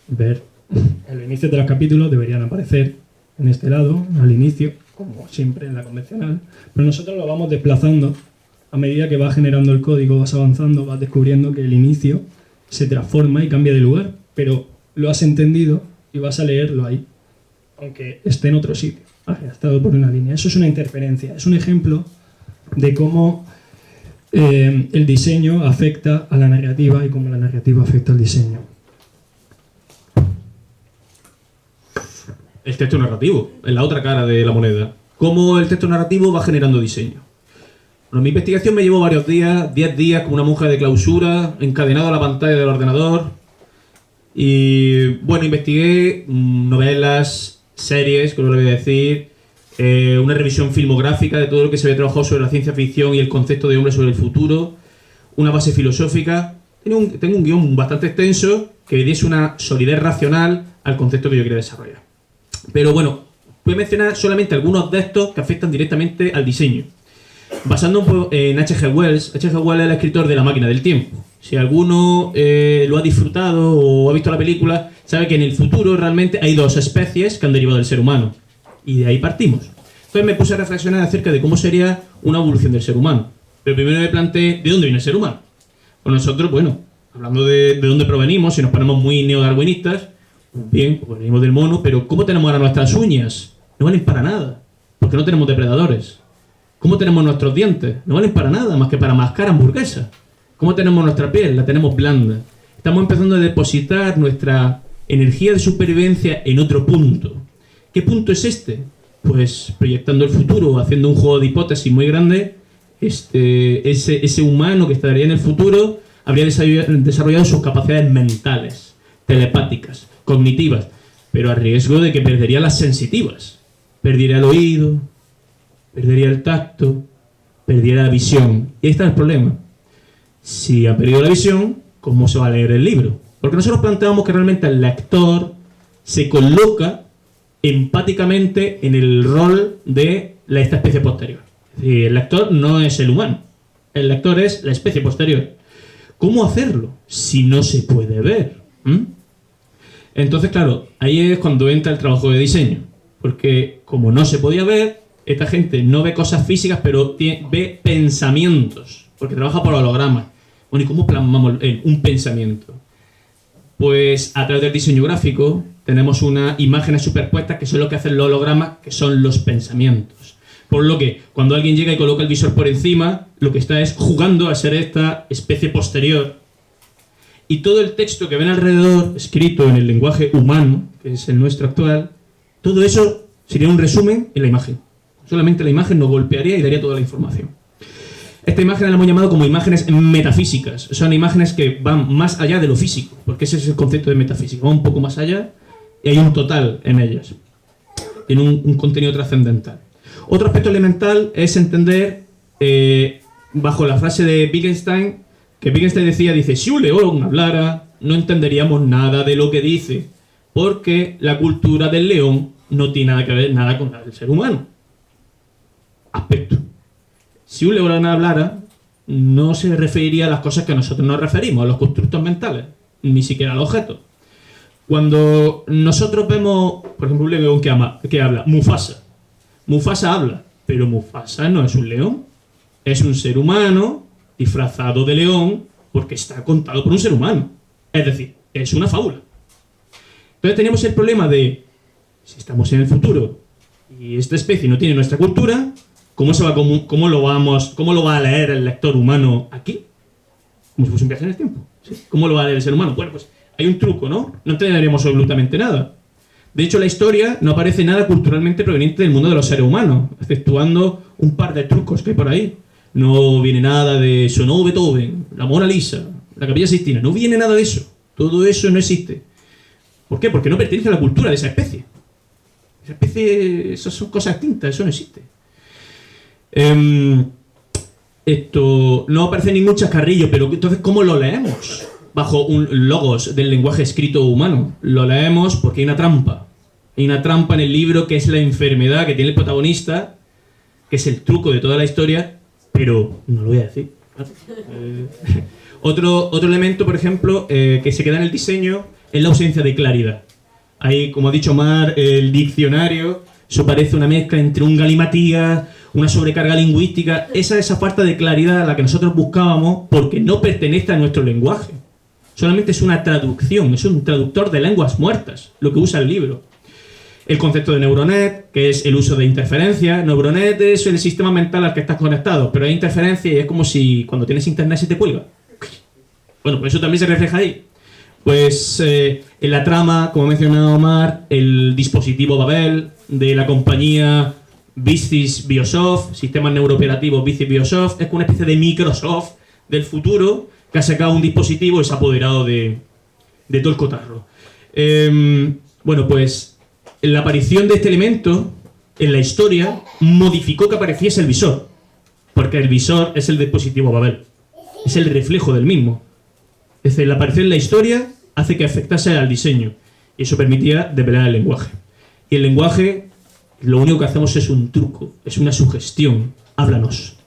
ver, en los inicios de los capítulos deberían aparecer en este lado, al inicio, como siempre en la convencional. Pero nosotros lo vamos desplazando. A medida que vas generando el código, vas avanzando, vas descubriendo que el inicio se transforma y cambia de lugar, pero lo has entendido y vas a leerlo ahí, aunque esté en otro sitio, estado por una línea. Eso es una interferencia, es un ejemplo de cómo el diseño afecta a la narrativa y cómo la narrativa afecta al diseño. El texto narrativo, es la otra cara de la moneda. Cómo el texto narrativo va generando diseño. Bueno, mi investigación me llevó varios días, 10 días como una monja de clausura, encadenado a la pantalla del ordenador. Y bueno, investigué novelas, series, que no le voy a decir, una revisión filmográfica de todo lo que se había trabajado sobre la ciencia ficción y el concepto de hombre sobre el futuro, una base filosófica. Tengo un guión bastante extenso que diese una solidez racional al concepto que yo quería desarrollar. Pero bueno, voy a mencionar solamente algunos de estos que afectan directamente al diseño. Basando un poco en H.G. Wells. H.G. Wells es el escritor de La máquina del tiempo. Si alguno lo ha disfrutado o ha visto la película, sabe que en el futuro realmente hay dos especies que han derivado del ser humano. Y de ahí partimos. Entonces me puse a reflexionar acerca de cómo sería una evolución del ser humano. Pero primero me planteé, ¿de dónde viene el ser humano? Pues nosotros, bueno, hablando de dónde provenimos, si nos ponemos muy neodarwinistas, bien, pues venimos del mono, pero ¿cómo tenemos ahora nuestras uñas? No valen para nada, porque no tenemos depredadores. ¿Cómo tenemos nuestros dientes? No valen para nada, más que para mascar hamburguesas. ¿Cómo tenemos nuestra piel? La tenemos blanda. Estamos empezando a depositar nuestra energía de supervivencia en otro punto. ¿Qué punto es este? Pues proyectando el futuro, haciendo un juego de hipótesis muy grande, ese humano que estaría en el futuro habría desarrollado sus capacidades mentales, telepáticas, cognitivas, pero a riesgo de que perdería las sensitivas. Perdería el oído, perdería el tacto, perdería la visión. Y ahí está el problema. Si ha perdido la visión, ¿cómo se va a leer el libro? Porque nosotros planteamos que realmente el lector se coloca empáticamente en el rol de esta especie posterior. Es decir, el lector no es el humano, el lector es la especie posterior. ¿Cómo hacerlo si no se puede ver? Entonces, claro, ahí es cuando entra el trabajo de diseño. Porque como no se podía ver, esta gente no ve cosas físicas, pero ve pensamientos, porque trabaja por hologramas. Bueno, ¿y cómo plasmamos un pensamiento? Pues a través del diseño gráfico tenemos unas imágenes superpuestas que son lo que hacen los hologramas, que son los pensamientos. Por lo que cuando alguien llega y coloca el visor por encima, lo que está es jugando a ser esta especie posterior. Y todo el texto que ven alrededor, escrito en el lenguaje humano, que es el nuestro actual, todo eso sería un resumen en la imagen. Solamente la imagen nos golpearía y daría toda la información. Estas imágenes las hemos llamado como imágenes metafísicas. Son imágenes que van más allá de lo físico, porque ese es el concepto de metafísica. Va un poco más allá y hay un total en ellas. Tiene un contenido trascendental. Otro aspecto elemental es entender, bajo la frase de Wittgenstein, que Wittgenstein dice, si un león hablara, no entenderíamos nada de lo que dice, porque la cultura del león no tiene nada que ver nada con la del ser humano. Aspecto. Si un león hablara, no se referiría a las cosas que nosotros nos referimos, a los constructos mentales, ni siquiera al objeto. Cuando nosotros vemos, por ejemplo, un león que habla, Mufasa. Mufasa habla, pero Mufasa no es un león. Es un ser humano disfrazado de león porque está contado por un ser humano. Es decir, es una fábula. Entonces tenemos el problema de, si estamos en el futuro y esta especie no tiene nuestra cultura, ¿cómo lo va a leer el lector humano aquí? Como si fuese un viaje en el tiempo. ¿Sí? ¿Cómo lo va a leer el ser humano? Bueno, pues hay un truco, ¿no? No entenderemos absolutamente nada. De hecho, la historia no aparece nada culturalmente proveniente del mundo de los seres humanos, exceptuando un par de trucos que hay por ahí. No viene nada de sonó Beethoven, la Mona Lisa, la Capilla Sixtina. No viene nada de eso. Todo eso no existe. ¿Por qué? Porque no pertenece a la cultura de esa especie. Esa especie, esas son cosas distintas, eso no existe. Esto no aparece ningún chascarrillo, pero entonces ¿cómo lo leemos? Bajo un logos del lenguaje escrito humano. Lo leemos porque hay una trampa. Hay una trampa en el libro que es la enfermedad que tiene el protagonista, que es el truco de toda la historia, pero no lo voy a decir. Otro elemento, por ejemplo, que se queda en el diseño es la ausencia de claridad. Ahí, como ha dicho Mar, el diccionario, eso parece una mezcla entre un galimatías, una sobrecarga lingüística. Esa falta de claridad a la que nosotros buscábamos porque no pertenece a nuestro lenguaje. Solamente es una traducción, es un traductor de lenguas muertas, lo que usa el libro. El concepto de neuronet, que es el uso de interferencia. Neuronet es el sistema mental al que estás conectado, pero hay interferencia y es como si cuando tienes internet se te cuelga. Bueno, pues eso también se refleja ahí. Pues en la trama, como ha mencionado Omar, el dispositivo Babel de la compañía Vistis Biosoft, sistemas neurooperativos Vistis Biosoft, es como una especie de Microsoft del futuro que ha sacado un dispositivo y se ha apoderado de todo el cotarro. Bueno, pues la aparición de este elemento en la historia modificó que apareciese el visor, porque el visor es el dispositivo Babel, es el reflejo del mismo. Es decir, la aparición en la historia hace que afectase al diseño y eso permitía develar el lenguaje. Y el lenguaje, lo único que hacemos es un truco, es una sugestión. Háblanos.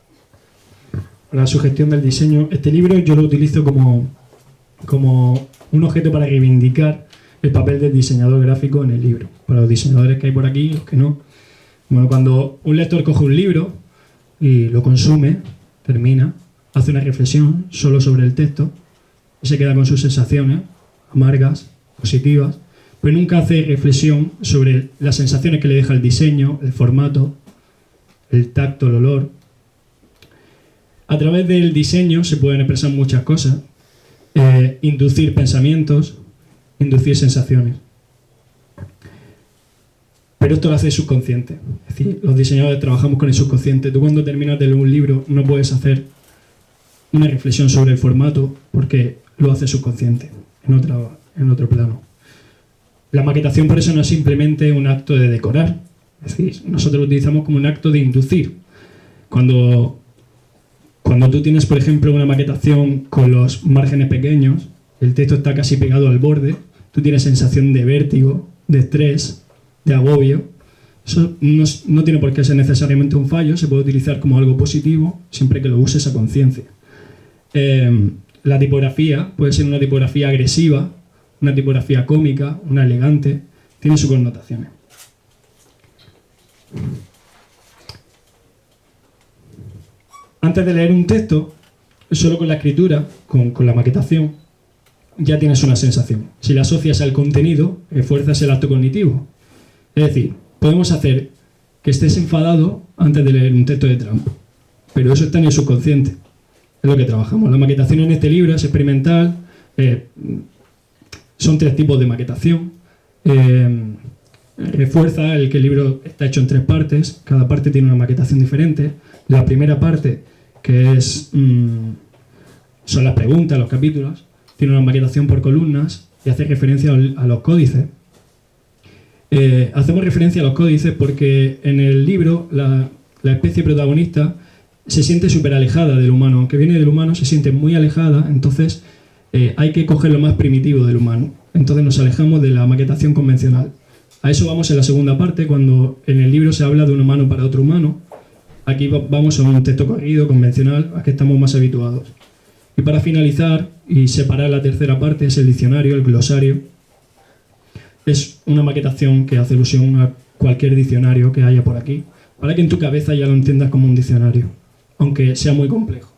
La sugestión del diseño. Este libro yo lo utilizo como un objeto para reivindicar el papel del diseñador gráfico en el libro. Para los diseñadores que hay por aquí y los que no. Bueno, cuando un lector coge un libro y lo consume, termina, hace una reflexión solo sobre el texto, y se queda con sus sensaciones amargas, positivas, pero nunca hace reflexión sobre las sensaciones que le deja el diseño, el formato, el tacto, el olor. A través del diseño se pueden expresar muchas cosas, inducir pensamientos, inducir sensaciones. Pero esto lo hace el subconsciente. Es decir, los diseñadores trabajamos con el subconsciente. Tú cuando terminas de leer un libro no puedes hacer una reflexión sobre el formato porque lo hace el subconsciente, en otro plano. La maquetación por eso no es simplemente un acto de decorar. Es decir, nosotros lo utilizamos como un acto de inducir. Cuando tú tienes, por ejemplo, una maquetación con los márgenes pequeños, el texto está casi pegado al borde, tú tienes sensación de vértigo, de estrés, de agobio. Eso no tiene por qué ser necesariamente un fallo, se puede utilizar como algo positivo siempre que lo uses a conciencia. La tipografía puede ser una tipografía agresiva, una tipografía cómica, una elegante, tiene sus connotaciones. Antes de leer un texto, solo con la escritura, con la maquetación, ya tienes una sensación. Si la asocias al contenido, refuerzas el acto cognitivo. Es decir, podemos hacer que estés enfadado antes de leer un texto de Trump, pero eso está en el subconsciente. Es lo que trabajamos. La maquetación en este libro es experimental. Son 3 tipos de maquetación. Refuerza que el libro está hecho en 3 partes. Cada parte tiene una maquetación diferente. La primera parte, que es son las preguntas, los capítulos. Tiene una maquetación por columnas y hace referencia a los códices. Hacemos referencia a los códices porque en el libro la especie protagonista se siente súper alejada del humano. Aunque viene del humano, se siente muy alejada, entonces hay que coger lo más primitivo del humano. Entonces nos alejamos de la maquetación convencional. A eso vamos en la segunda parte, cuando en el libro se habla de un humano para otro humano. Aquí vamos a un texto corrido, convencional, a que estamos más habituados. Y para finalizar y separar la tercera parte es el diccionario, el glosario. Es una maquetación que hace alusión a cualquier diccionario que haya por aquí, para que en tu cabeza ya lo entiendas como un diccionario, aunque sea muy complejo.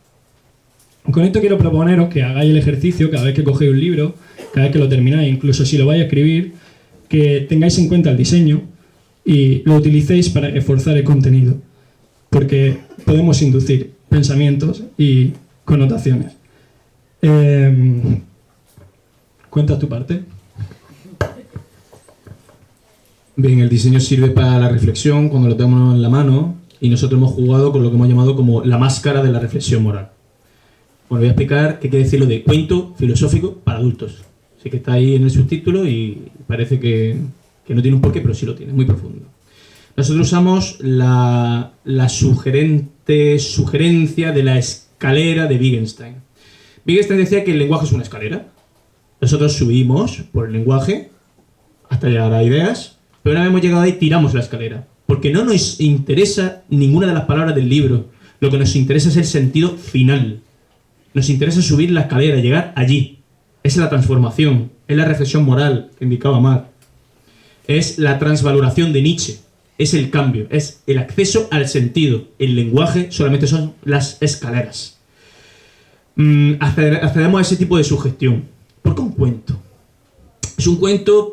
Con esto quiero proponeros que hagáis el ejercicio cada vez que cogéis un libro, cada vez que lo termináis, incluso si lo vais a escribir, que tengáis en cuenta el diseño y lo utilicéis para reforzar el contenido, porque podemos inducir pensamientos y connotaciones. ¿Cuentas tu parte? Bien, el diseño sirve para la reflexión cuando lo tenemos en la mano y nosotros hemos jugado con lo que hemos llamado como la máscara de la reflexión moral. Bueno, voy a explicar qué quiere decir lo de cuento filosófico para adultos. Así que está ahí en el subtítulo y parece que no tiene un porqué, pero sí lo tiene, muy profundo. Nosotros usamos la sugerencia de la escalera de Wittgenstein. Wittgenstein decía que el lenguaje es una escalera. Nosotros subimos por el lenguaje hasta llegar a ideas, pero una vez hemos llegado ahí tiramos la escalera, porque no nos interesa ninguna de las palabras del libro. Lo que nos interesa es el sentido final. Nos interesa subir la escalera, llegar allí. Es la transformación, es la reflexión moral que indicaba Mar. Es la transvaloración de Nietzsche, es el cambio, es el acceso al sentido. El lenguaje solamente son las escaleras. Accedemos a ese tipo de sugestión. ¿Por qué un cuento? Es un cuento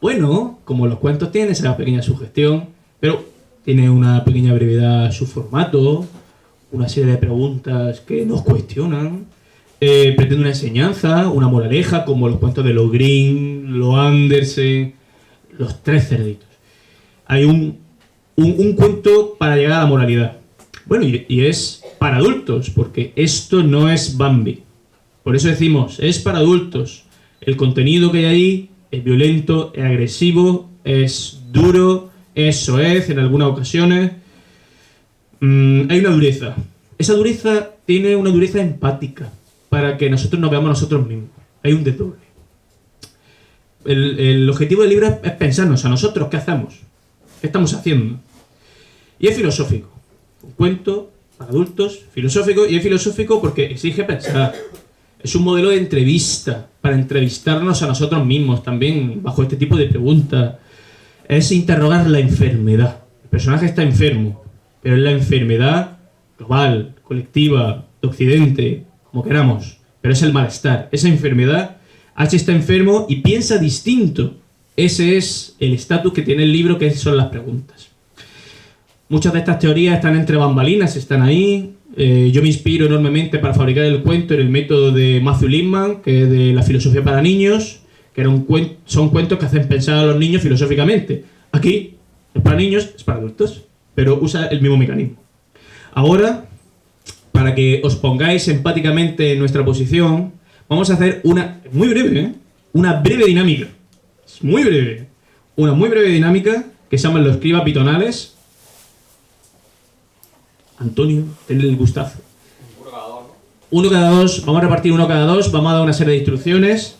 bueno, como los cuentos tienen esa pequeña sugestión, pero tiene una pequeña brevedad su formato, una serie de preguntas que nos cuestionan, pretende una enseñanza, una moraleja, como los cuentos de los Grimm, los Andersen, los Tres Cerditos. Hay un cuento para llegar a la moralidad. Bueno, y es para adultos, porque esto no es Bambi. Por eso decimos, es para adultos. El contenido que hay ahí es violento, es agresivo, es duro, es soez en algunas ocasiones. Hay una dureza. Esa dureza tiene una dureza empática, para que nosotros nos veamos a nosotros mismos. Hay un desdoble. El objetivo del libro es pensarnos a nosotros qué hacemos, qué estamos haciendo. Y es filosófico. Un cuento para adultos, filosófico, y es filosófico porque exige pensar. Es un modelo de entrevista, para entrevistarnos a nosotros mismos también, bajo este tipo de preguntas. Es interrogar la enfermedad. El personaje está enfermo, pero es la enfermedad global, colectiva, de Occidente, como queramos, pero es el malestar. Esa enfermedad, H está enfermo y piensa distinto. Ese es el estatus que tiene el libro, que son las preguntas. Muchas de estas teorías están entre bambalinas, están ahí. Yo me inspiro enormemente para fabricar el cuento en el método de Matthew Lipman, que es de la filosofía para niños, que son cuentos que hacen pensar a los niños filosóficamente. Aquí es para niños, es para adultos, pero usa el mismo mecanismo. Ahora, para que os pongáis empáticamente en nuestra posición, vamos a hacer una muy breve, una breve dinámica. Es muy breve. Una muy breve dinámica que se llama los cribapitonales. Antonio, tenle el gustazo. Uno cada dos, vamos a repartir uno cada dos, vamos a dar una serie de instrucciones.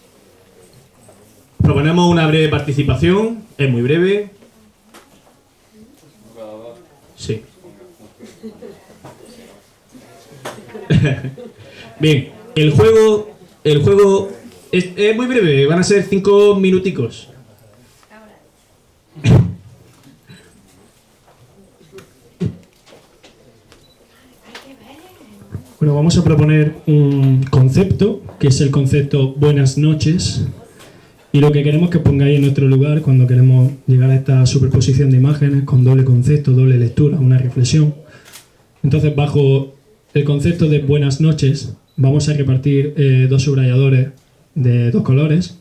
Proponemos una breve participación, es muy breve. Sí. Bien, el juego es muy breve, van a ser 5 minuticos. Bueno, vamos a proponer un concepto, que es el concepto buenas noches, y lo que queremos que pongáis en nuestro lugar cuando queremos llegar a esta superposición de imágenes con doble concepto, doble lectura, una reflexión. Entonces, bajo el concepto de buenas noches, vamos a repartir dos subrayadores de dos colores.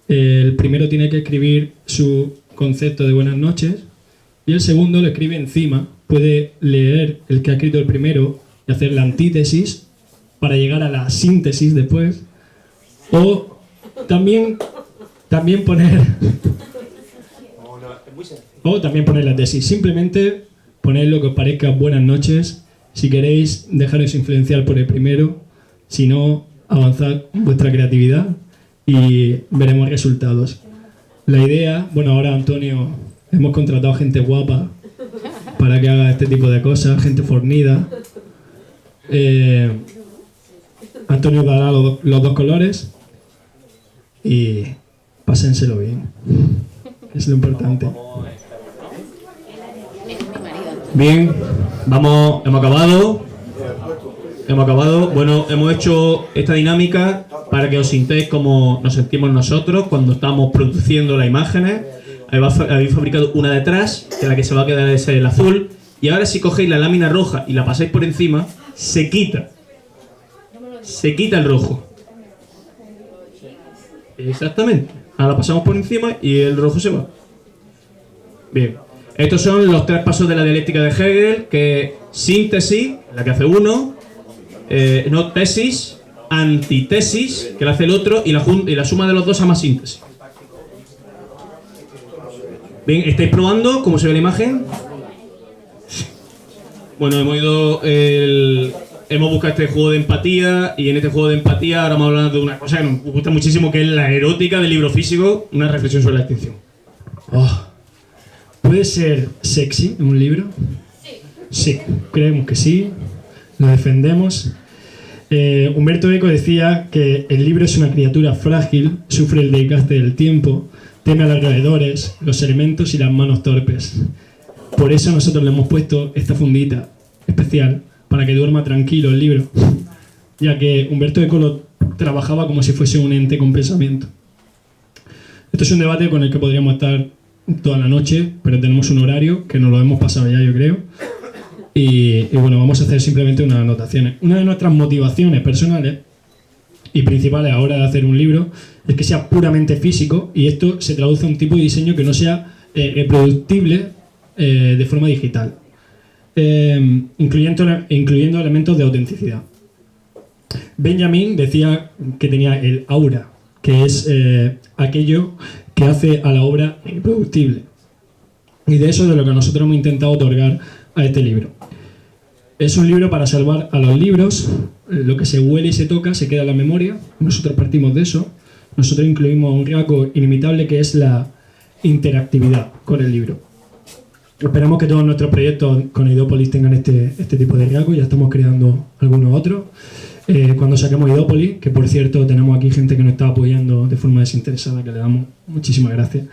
El primero tiene que escribir su concepto de buenas noches y el segundo lo escribe encima. Puede leer el que ha escrito el primero y hacer la antítesis para llegar a la síntesis después. O también poner... O también poner la tesis. Simplemente poned lo que os parezca. Buenas noches. Si queréis, dejaros influenciar por el primero. Si no, avanzad vuestra creatividad y veremos resultados. La idea, bueno, ahora Antonio, hemos contratado gente guapa para que haga este tipo de cosas, gente fornida. Antonio dará los dos colores y pásenselo bien. Es lo importante. Bien, vamos, hemos acabado. Bueno, hemos hecho esta dinámica para que os sintáis como nos sentimos nosotros cuando estamos produciendo las imágenes. Habéis fabricado una detrás, que la que se va a quedar es el azul. Y ahora si cogéis la lámina roja y la pasáis por encima, se quita el rojo. Exactamente. Ahora la pasamos por encima y el rojo se va. Bien. Estos son los 3 pasos de la dialéctica de Hegel, que es síntesis, la que hace uno, no tesis, antitesis, que la hace el otro, y la suma de los dos se llama síntesis. Bien, ¿estáis probando cómo se ve la imagen? Bueno, hemos buscado este juego de empatía, y en este juego de empatía ahora vamos a hablar de una cosa que nos gusta muchísimo, que es la erótica del libro físico, una reflexión sobre la extinción. Oh. ¿Puede ser sexy un libro? Sí, creemos que sí, lo defendemos. Humberto Eco decía que el libro es una criatura frágil, sufre el desgaste del tiempo, teme a los roedores, los elementos y las manos torpes. Por eso nosotros le hemos puesto esta fundita especial, para que duerma tranquilo el libro, ya que Humberto Eco lo trabajaba como si fuese un ente con pensamiento. Esto es un debate con el que podríamos estar toda la noche, pero tenemos un horario que nos lo hemos pasado ya, yo creo. Y bueno, vamos a hacer simplemente unas anotaciones. Una de nuestras motivaciones personales y principales a la hora de hacer un libro es que sea puramente físico, y esto se traduce a un tipo de diseño que no sea reproductible de forma digital, incluyendo elementos de autenticidad. Benjamin decía que tenía el aura, que es aquello que hace a la obra reproductible. Y de eso es de lo que nosotros hemos intentado otorgar a este libro. Es un libro para salvar a los libros. Lo que se huele y se toca se queda en la memoria. Nosotros partimos de eso. Nosotros incluimos un rasgo inimitable que es la interactividad con el libro. Esperamos que todos nuestros proyectos con Idópolis tengan este tipo de rasgos. Ya estamos creando algunos otros. Cuando saquemos Idópolis, que por cierto tenemos aquí gente que nos está apoyando de forma desinteresada, que le damos muchísimas gracias,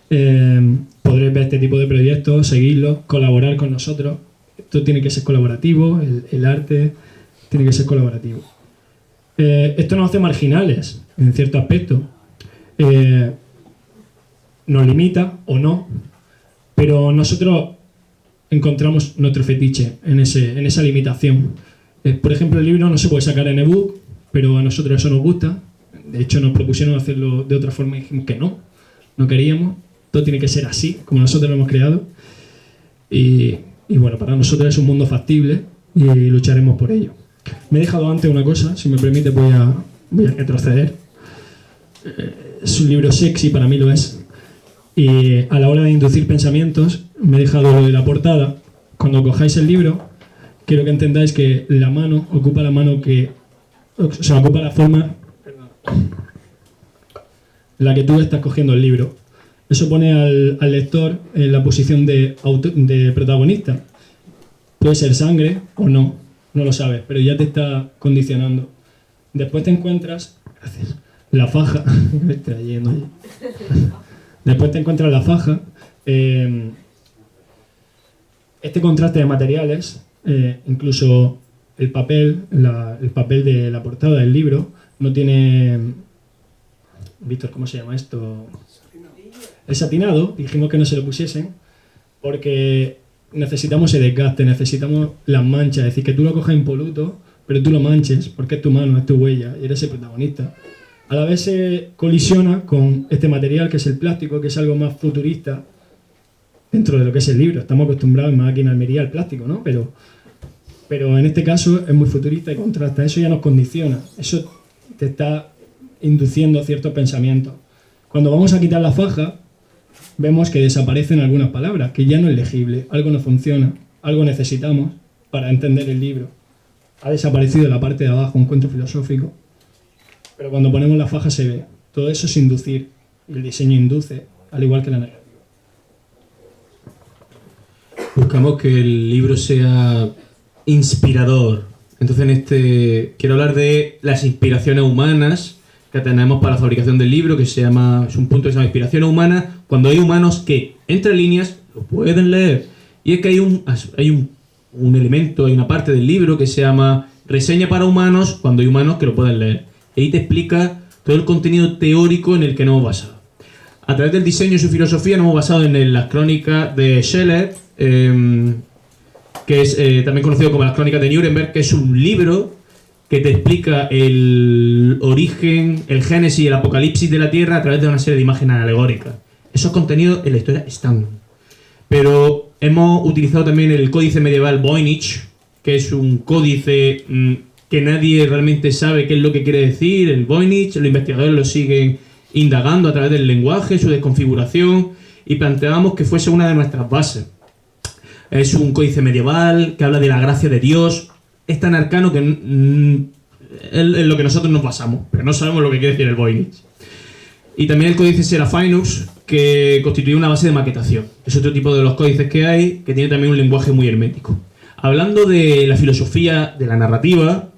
podréis ver este tipo de proyectos, seguirlos, colaborar con nosotros. Esto tiene que ser colaborativo, el arte tiene que ser colaborativo. Esto nos hace marginales en cierto aspecto, nos limita o no, pero nosotros encontramos nuestro fetiche en esa limitación. Por ejemplo, el libro no se puede sacar en ebook, pero a nosotros eso nos gusta. De hecho, nos propusieron hacerlo de otra forma y dijimos que no queríamos. Todo tiene que ser así, como nosotros lo hemos creado. Y bueno, para nosotros es un mundo factible y lucharemos por ello. Me he dejado antes una cosa, si me permite voy a retroceder. Es un libro sexy, para mí lo es. Y a la hora de inducir pensamientos, me he dejado lo de la portada. Cuando cojáis el libro, quiero que entendáis que la mano ocupa la mano que... O sea, ocupa la forma la que tú estás cogiendo el libro. Eso pone al lector en la posición de protagonista. Puede ser sangre o no, no lo sabes, pero ya te está condicionando. Después te encuentras... Gracias. La faja. Me estoy yendo ahí. Después te encuentras la faja. Este contraste de materiales... incluso el papel de la portada del libro no tiene... Víctor, ¿cómo se llama esto? El satinado, dijimos que no se lo pusiesen porque necesitamos ese desgaste, necesitamos las manchas, es decir, que tú lo cojas impoluto, pero tú lo manches porque es tu mano, es tu huella y eres el protagonista. A la vez se colisiona con este material que es el plástico, que es algo más futurista dentro de lo que es el libro. Estamos acostumbrados en máquina almería al plástico, ¿no? Pero pero en este caso es muy futurista y contrasta. Eso ya nos condiciona, eso te está induciendo ciertos pensamientos. Cuando vamos a quitar la faja, vemos que desaparecen algunas palabras, que ya no es legible, algo no funciona, algo necesitamos para entender el libro. Ha desaparecido la parte de abajo, un cuento filosófico, pero cuando ponemos la faja se ve. Todo eso es inducir, y el diseño induce, al igual que la narrativa. Buscamos que el libro sea inspirador. Entonces quiero hablar de las inspiraciones humanas que tenemos para la fabricación del libro, que es un punto que se llama inspiración humana, cuando hay humanos que, entre líneas, lo pueden leer. Y es que hay un elemento, hay una parte del libro que se llama reseña para humanos, cuando hay humanos que lo pueden leer. Y ahí te explica todo el contenido teórico en el que nos hemos basado. A través del diseño y su filosofía nos hemos basado en las crónicas de Scheller, que es también conocido como las crónicas de Nuremberg, que es un libro que te explica el origen, el génesis y el apocalipsis de la Tierra a través de una serie de imágenes alegóricas. Esos contenidos en la historia están. Pero hemos utilizado también el códice medieval Voynich, que es un códice que nadie realmente sabe qué es lo que quiere decir. El Voynich, los investigadores lo siguen indagando a través del lenguaje, su desconfiguración, y planteamos que fuese una de nuestras bases. Es un códice medieval que habla de la gracia de Dios. Es tan arcano que es lo que nosotros nos basamos, pero no sabemos lo que quiere decir el Voynich. Y también el códice Seraphinus, que constituye una base de maquetación. Es otro tipo de los códices que hay, que tiene también un lenguaje muy hermético. Hablando de la filosofía de la narrativa,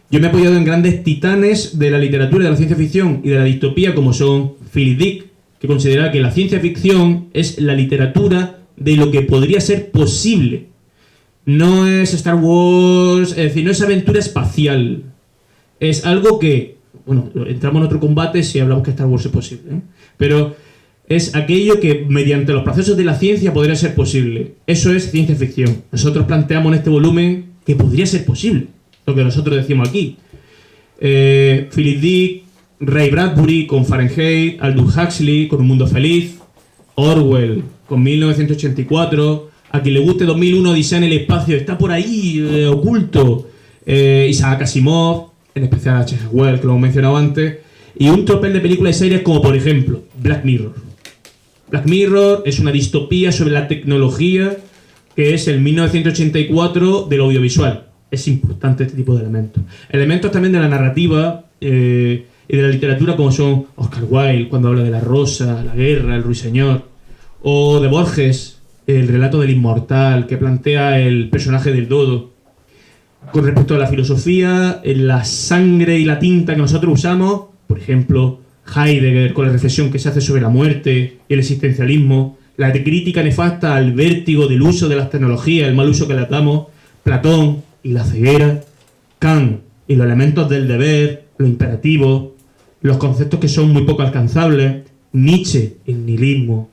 yo me he apoyado en grandes titanes de la literatura, de la ciencia ficción y de la distopía, como son Philip Dick, que considera que la ciencia ficción es la literatura de lo que podría ser posible. No es Star Wars, es decir, no es aventura espacial. Es algo que, bueno, entramos en otro combate si hablamos que Star Wars es posible, ¿eh? Pero es aquello que mediante los procesos de la ciencia podría ser posible. Eso es ciencia ficción. Nosotros planteamos en este volumen que podría ser posible, lo que nosotros decimos aquí. Philip Dick, Ray Bradbury con Fahrenheit, Aldous Huxley con Un Mundo Feliz, Orwell con 1984, a quien le guste 2001 Odisea en el espacio, está por ahí oculto, Isaac Asimov, en especial H.G. Wells, que lo hemos mencionado antes, y un tropel de películas y series como, por ejemplo, Black Mirror. Black Mirror es una distopía sobre la tecnología, que es el 1984 del audiovisual. Es importante este tipo de elementos. Elementos también de la narrativa y de la literatura, como son Oscar Wilde, cuando habla de la rosa, la guerra, el ruiseñor, o de Borges, el relato del inmortal, que plantea el personaje del dodo. Con respecto a la filosofía, en la sangre y la tinta que nosotros usamos, por ejemplo, Heidegger con la reflexión que se hace sobre la muerte y el existencialismo, la crítica nefasta al vértigo del uso de las tecnologías, el mal uso que le damos, Platón y la ceguera, Kant y los elementos del deber, lo imperativo, los conceptos que son muy poco alcanzables, Nietzsche, el nihilismo,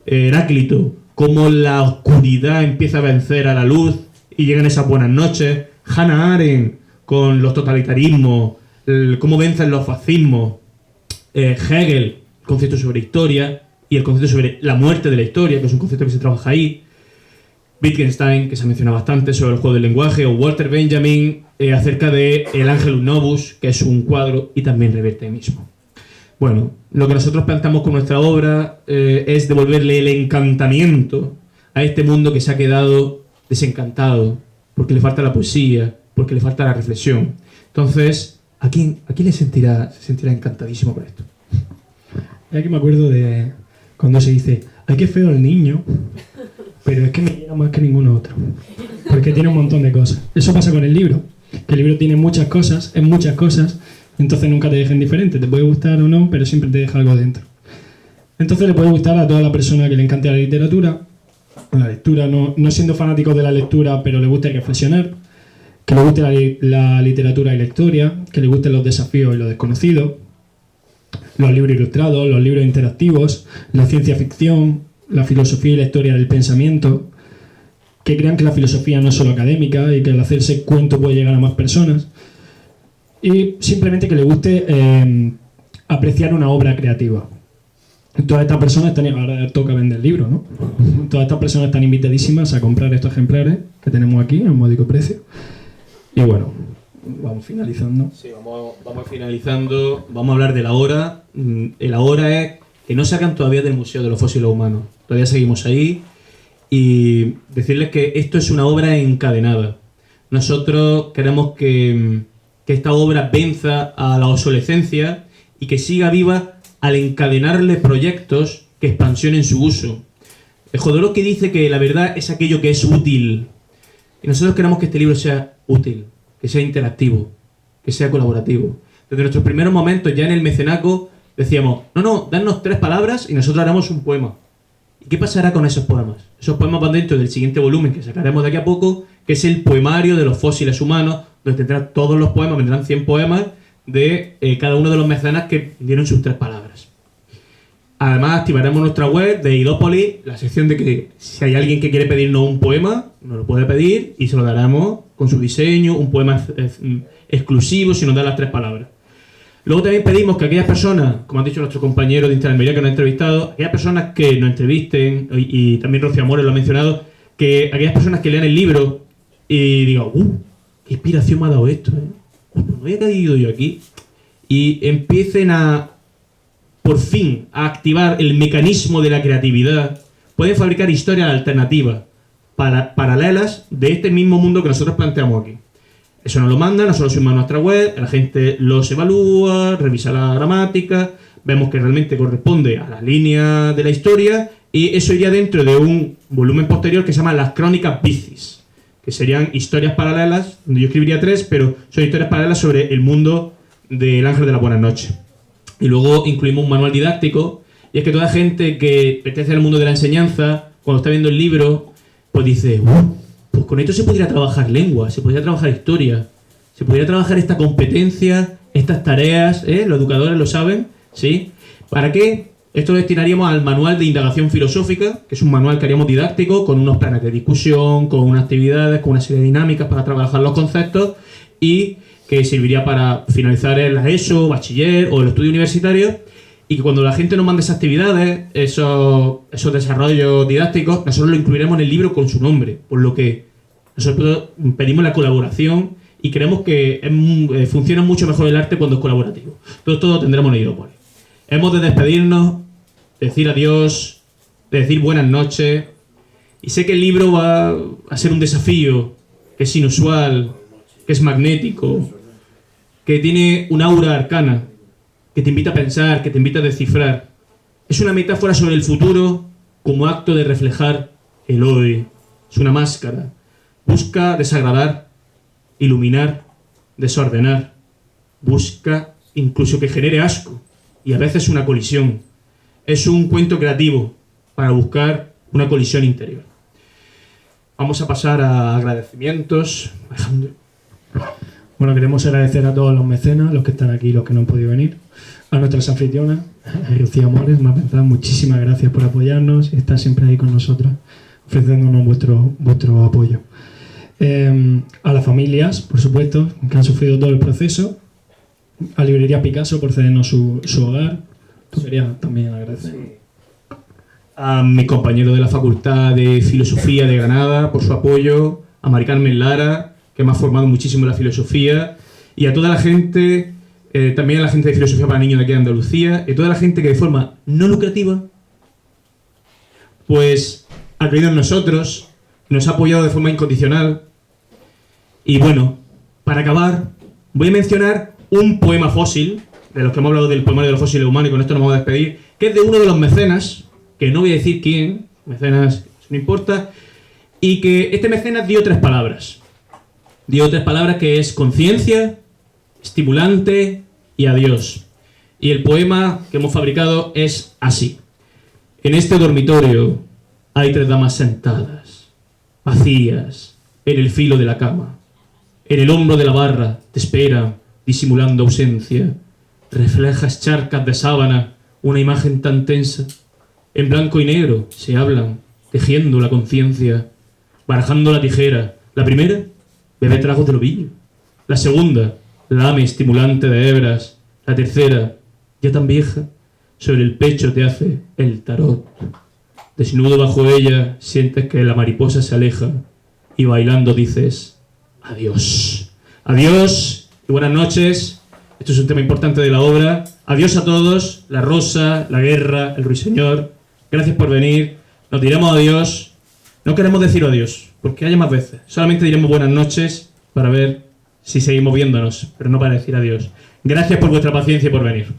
Heráclito, cómo la oscuridad empieza a vencer a la luz y llegan esas buenas noches, Hannah Arendt con los totalitarismos, cómo vencen los fascismos, Hegel, el concepto sobre historia y el concepto sobre la muerte de la historia, que es un concepto que se trabaja ahí, Wittgenstein, que se menciona bastante sobre el juego del lenguaje, o Walter Benjamin acerca de El Angelus Novus, que es un cuadro y también revierte el mismo. Bueno, lo que nosotros planteamos con nuestra obra es devolverle el encantamiento a este mundo que se ha quedado desencantado, porque le falta la poesía, porque le falta la reflexión. Entonces, ¿a quién se sentirá encantadísimo con esto? Y aquí me acuerdo de cuando se dice, ¡ay, qué feo el niño! Pero es que me llega más que ningún otro, porque tiene un montón de cosas. Eso pasa con el libro, que el libro tiene muchas cosas, es muchas cosas, entonces nunca te deja indiferente. Te puede gustar o no, pero siempre te deja algo dentro. Entonces le puede gustar a toda la persona que le encante la lectura, no siendo fanático de la lectura, pero le guste reflexionar, que le guste la literatura y la historia, que le gusten los desafíos y lo desconocido, los libros ilustrados, los libros interactivos, la ciencia ficción, la filosofía y la historia del pensamiento, que crean que la filosofía no es solo académica y que al hacerse cuento puede llegar a más personas, y simplemente que le guste apreciar una obra creativa. Todas estas personas están, ahora toca vender libros, ¿no? Todas estas personas están invitadísimas a comprar estos ejemplares que tenemos aquí a un módico precio. Y bueno, vamos finalizando. Sí, vamos finalizando. Vamos a hablar de la hora. El ahora es que no sacan todavía del Museo de los Fósiles Humanos. Todavía seguimos ahí. Y decirles que esto es una obra encadenada. Nosotros queremos que esta obra venza a la obsolescencia y que siga viva al encadenarle proyectos que expansionen su uso. Jodorowsky dice que la verdad es aquello que es útil. Y nosotros queremos que este libro sea útil, que sea interactivo, que sea colaborativo. Desde nuestros primeros momentos, ya en el mecenazgo, decíamos, no, danos 3 palabras y nosotros haremos un poema. ¿Y qué pasará con esos poemas? Esos poemas van dentro del siguiente volumen que sacaremos de aquí a poco, que es el poemario de los fósiles humanos, donde tendrán todos los poemas, vendrán 100 poemas de cada uno de los mecenas que dieron sus 3 palabras. Además, activaremos nuestra web de Idópolis, la sección de que si hay alguien que quiere pedirnos un poema, nos lo puede pedir y se lo daremos con su diseño, un poema exclusivo si nos da las 3 palabras. Luego también pedimos que aquellas personas, como han dicho nuestros compañeros de Interalmería que nos han entrevistado, aquellas personas que nos entrevisten, y también Rocío Amores lo ha mencionado, que aquellas personas que lean el libro y digan, qué inspiración me ha dado esto, pues no había caído yo aquí, y empiecen por fin, a activar el mecanismo de la creatividad, pueden fabricar historias alternativas, paralelas de este mismo mundo que nosotros planteamos aquí. Eso nos lo mandan, nosotros subimos a nuestra web, la gente los evalúa, revisa la gramática, vemos que realmente corresponde a la línea de la historia y eso iría dentro de un volumen posterior que se llama Las Crónicas Bicis, que serían historias paralelas, donde yo escribiría 3, pero son historias paralelas sobre el mundo del Ángel de la Buenas Noches. Y luego incluimos un manual didáctico, y es que toda gente que pertenece al mundo de la enseñanza, cuando está viendo el libro, pues dice, pues con esto se podría trabajar lengua, se podría trabajar historia, se podría trabajar esta competencia, estas tareas, los educadores lo saben, ¿sí? ¿Para qué? Esto lo destinaríamos al manual de indagación filosófica, que es un manual que haríamos didáctico, con unos planes de discusión, con unas actividades, con una serie de dinámicas para trabajar los conceptos, y que serviría para finalizar la ESO, bachiller o el estudio universitario, y que cuando la gente nos mande esas actividades, esos desarrollos didácticos, nosotros lo incluiremos en el libro con su nombre, por lo que nosotros pedimos la colaboración y creemos que funciona mucho mejor el arte cuando es colaborativo. Todo lo tendremos en Idópolis. Hemos de despedirnos, de decir adiós, de decir buenas noches, y sé que el libro va a ser un desafío, que es inusual, que es magnético, que tiene un aura arcana, que te invita a pensar, que te invita a descifrar. Es una metáfora sobre el futuro como acto de reflejar el hoy. Es una máscara. Busca desagradar, iluminar, desordenar. Busca incluso que genere asco y a veces una colisión. Es un cuento creativo para buscar una colisión interior. Vamos a pasar a agradecimientos. Alejandro. Bueno, queremos agradecer a todos los mecenas, los que están aquí y los que no han podido venir, a nuestras anfitrionas, a Rocío Amores, muchísimas gracias por apoyarnos y estar siempre ahí con nosotros, ofreciéndonos vuestro apoyo. A las familias, por supuesto, que han sufrido todo el proceso, a Librería Picasso por cedernos su hogar, quería también agradecer. A mi compañero de la Facultad de Filosofía de Granada por su apoyo, a Mari Carmen Lara, que me ha formado muchísimo en la filosofía, y a toda la gente, también a la gente de Filosofía para Niños de aquí de Andalucía, y a toda la gente que de forma no lucrativa, pues ha creído en nosotros, nos ha apoyado de forma incondicional. Y bueno, para acabar, voy a mencionar un poema fósil, de los que hemos hablado del poemario de los fósiles humanos, y con esto nos vamos a despedir, que es de uno de los mecenas, que no voy a decir quién, mecenas, eso no importa, y que este mecenas dio 3 palabras. Dio 3 palabras que es conciencia, estimulante y adiós. Y el poema que hemos fabricado es así. En este dormitorio hay 3 damas sentadas, vacías, en el filo de la cama. En el hombro de la barra te espera, disimulando ausencia. Reflejas charcas de sábana, una imagen tan tensa. En blanco y negro se hablan, tejiendo la conciencia, barajando la tijera. La primera, bebe tragos del ovillo. La segunda, lame estimulante de hebras. La tercera, ya tan vieja, sobre el pecho te hace el tarot. Desnudo bajo ella, sientes que la mariposa se aleja y bailando dices adiós. Adiós y buenas noches. Esto es un tema importante de la obra. Adiós a todos. La rosa, la guerra, el ruiseñor. Gracias por venir. Nos diremos adiós. No queremos decir adiós, porque haya más veces. Solamente diremos buenas noches para ver si seguimos viéndonos, pero no para decir adiós. Gracias por vuestra paciencia y por venir.